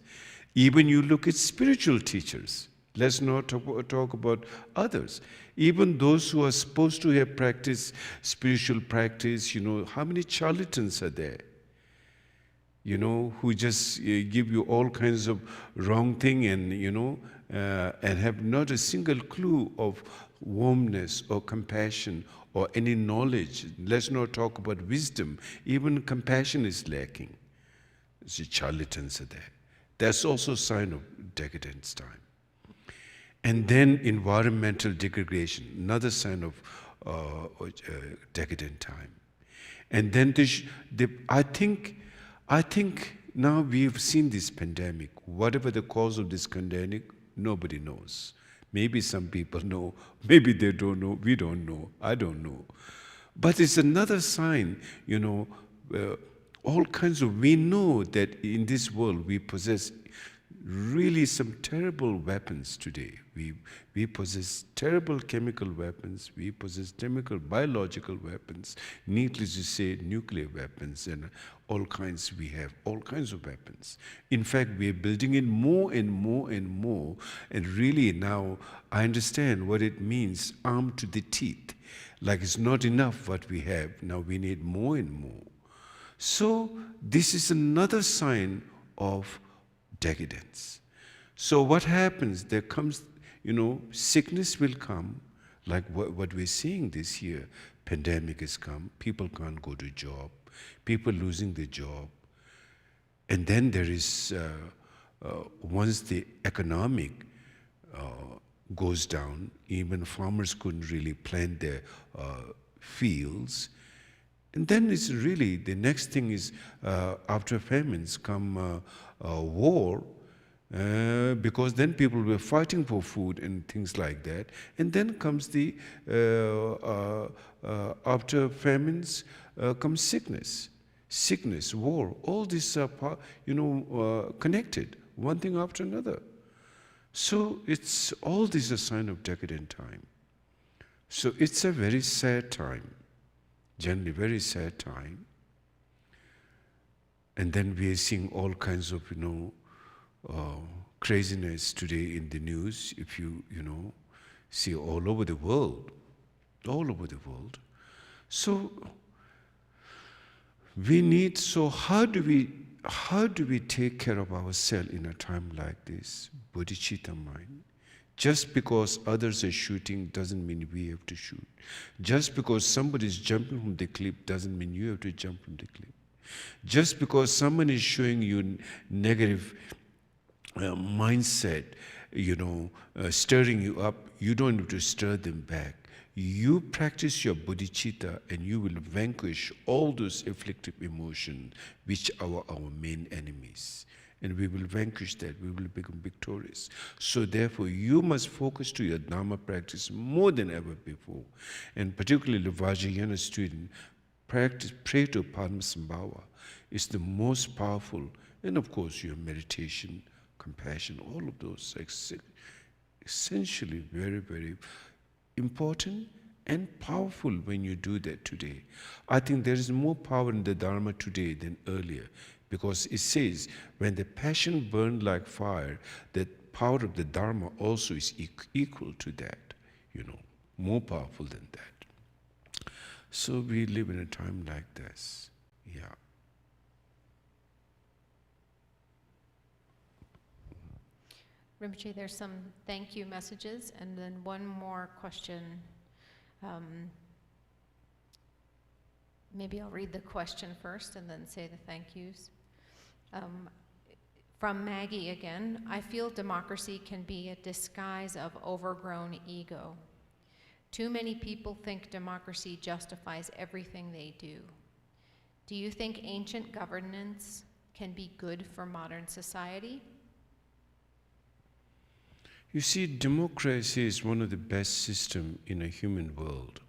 Even you look at spiritual teachers. Let's not talk about others. Even those who are supposed to have practiced spiritual practice, how many charlatans are there? Who just give you all kinds of wrong thing and have not a single clue of warmness or compassion or any knowledge. Let's not talk about wisdom. Even compassion is lacking. The charlatans are there. That's also a sign of decadence time. And then environmental degradation, another sign of decadent time. And then I think now we've seen this pandemic. Whatever the cause of this pandemic, nobody knows. Maybe some people know, maybe they don't know, we don't know, I don't know. But it's another sign, all kinds of, we know that in this world we possess really some terrible weapons today. We possess terrible chemical weapons, we possess chemical, biological weapons, needless to say, nuclear weapons, and all kinds, we have all kinds of weapons. In fact, we are building in more and more and more, and really now I understand what it means, armed to the teeth. Like it's not enough what we have, now we need more and more. So this is another sign of decadence. So what happens? There comes, sickness will come, like what we're seeing this year. Pandemic has come, people can't go to job, people losing their job. And then there is, once the economic goes down, even farmers couldn't really plant their fields. And then it's really, the next thing is, after famines come war, because then people were fighting for food and things like that. And then comes the, after famines comes sickness. Sickness, war, all these are, connected, one thing after another. So it's, all these are a sign of decadent time. So it's a very sad time, generally very sad time. And then we are seeing all kinds of, craziness today in the news, if you see all over the world, all over the world. So we need, so how do we take care of ourselves in a time like this? Bodhicitta mind. Just because others are shooting doesn't mean we have to shoot. Just because somebody is jumping from the cliff doesn't mean you have to jump from the cliff. Just because someone is showing you negative mindset, stirring you up, you don't have to stir them back. You practice your bodhicitta and you will vanquish all those afflictive emotions which are our main enemies. and we will vanquish that, we will become victorious. So therefore, you must focus to your Dharma practice more than ever before. And particularly the Vajrayana student, practice, pray to Padmasambhava. It's the most powerful, and of course your meditation, compassion, all of those essentially very, very important and powerful when you do that today. I think there is more power in the Dharma today than earlier, because it says when the passion burned like fire, the power of the Dharma also is equal to that, more powerful than that. So we live in a time like this. Yeah. Rinpoche, there's some thank you messages, and then one more question. Maybe I'll read the question first and then say the thank yous. From Maggie again, I feel democracy can be a disguise of overgrown ego. Too many people think democracy justifies everything they do. Do you think ancient governance can be good for modern society? You see, democracy is one of the best systems in a human world.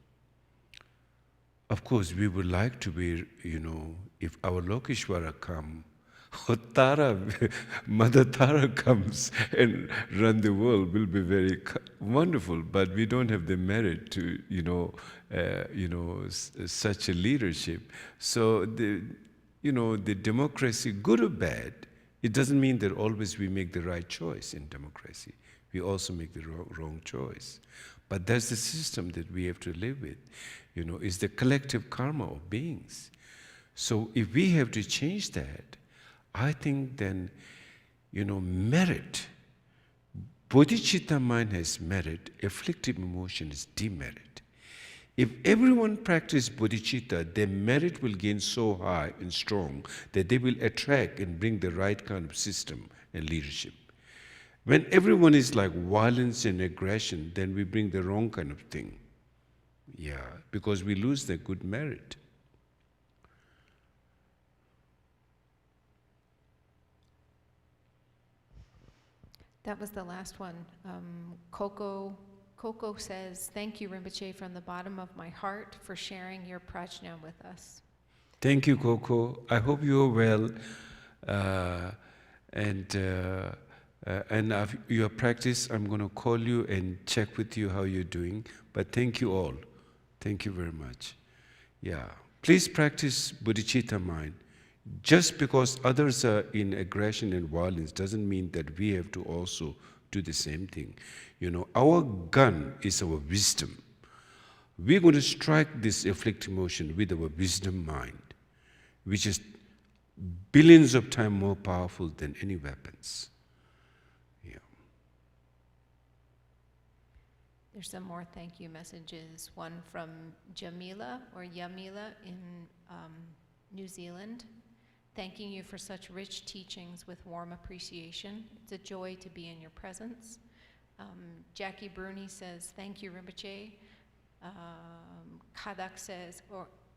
Of course, we would like to be, if our Lokeshwara come, or Tara, Mother Tara comes and run the world, will be very wonderful, but we don't have the merit to, such a leadership. So the democracy, good or bad, it doesn't mean that always we make the right choice in democracy. We also make the wrong choice. But that's the system that we have to live with. It's the collective karma of beings. So if we have to change that, I think then, merit. Bodhicitta mind has merit, afflictive emotion is demerit. If everyone practices bodhicitta, their merit will gain so high and strong that they will attract and bring the right kind of system and leadership. When everyone is like violence and aggression, then we bring the wrong kind of thing. Yeah, because we lose the good merit. That was the last one. Coco says, thank you, Rinpoche, from the bottom of my heart for sharing your prajna with us. Thank you, Coco. I hope you're well. And your practice, I'm going to call you and check with you how you're doing. But thank you all. Thank you very much. Yeah. Please practice bodhicitta mind. Just because others are in aggression and violence doesn't mean that we have to also do the same thing. Our gun is our wisdom. We're going to strike this afflictive emotion with our wisdom mind, which is billions of times more powerful than any weapons. Yeah. There's some more thank you messages. One from Jamila or Yamila in New Zealand. Thanking you for such rich teachings with warm appreciation. It's a joy to be in your presence. Jackie Bruni says, thank you, Rinpoche. Kadak says,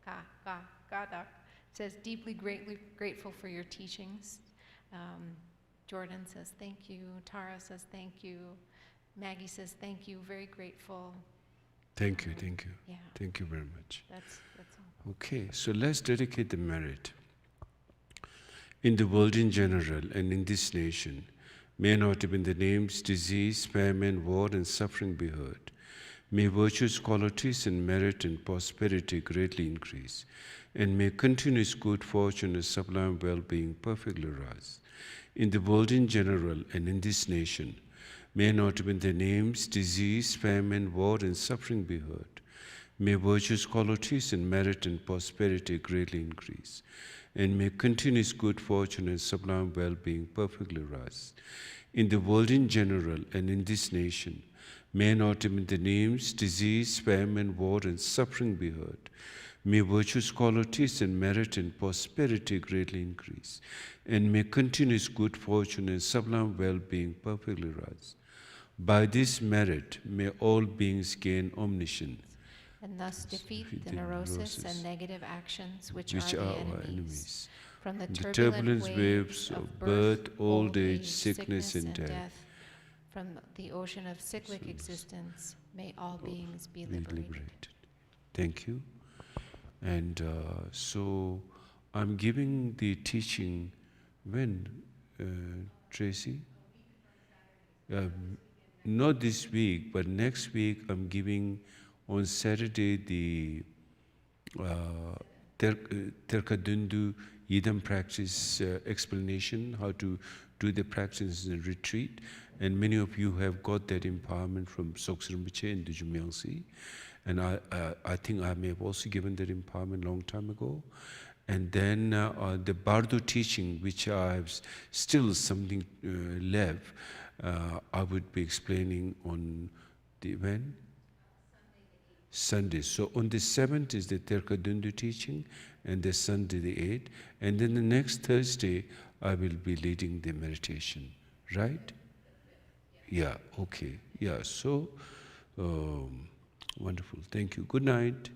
Kadak says, deeply grateful for your teachings. Jordan says, thank you. Tara says, thank you. Maggie says, thank you, very grateful. Thank you. Yeah. Thank you very much. That's all. Okay, so let's dedicate the merit. In the world in general and in this nation, may not even the names, disease, famine, war, and suffering be heard. May virtues, qualities, and merit and prosperity greatly increase, and may continuous good fortune and sublime well-being perfectly rise. In the world in general and in this nation, may not even the names, disease, famine, war, and suffering be heard. May virtues, qualities, and merit and prosperity greatly increase, and may continuous good fortune and sublime well-being perfectly rise. In the world in general and in this nation, may not even the names, disease, famine, war, and suffering be heard. May virtues, qualities, and merit and prosperity greatly increase, and may continuous good fortune and sublime well-being perfectly rise. By this merit, may all beings gain omniscience, and thus defeat the neurosis and negative actions which are our the enemies. from the the turbulent turbulent waves of birth, old age, sickness, and death. From the ocean of cyclic existence, may all beings be be liberated. liberated. Thank you. And so I'm giving the teaching when, Tracy? Not this week, but next week I'm giving on Saturday the Terkadundu Yidam practice explanation, how to do the practice in retreat. And many of you have got that empowerment from Soks Rinpoche and Dujumyangsi. And I think I may have also given that empowerment a long time ago. And then the Bardo teaching, which I have still something left, I would be explaining on the when? Sunday. So on the 7th is the Terkadundu teaching, and the Sunday the 8th. And then the next Thursday, I will be leading the meditation. Right? Yeah, okay. Yeah, so wonderful. Thank you. Good night.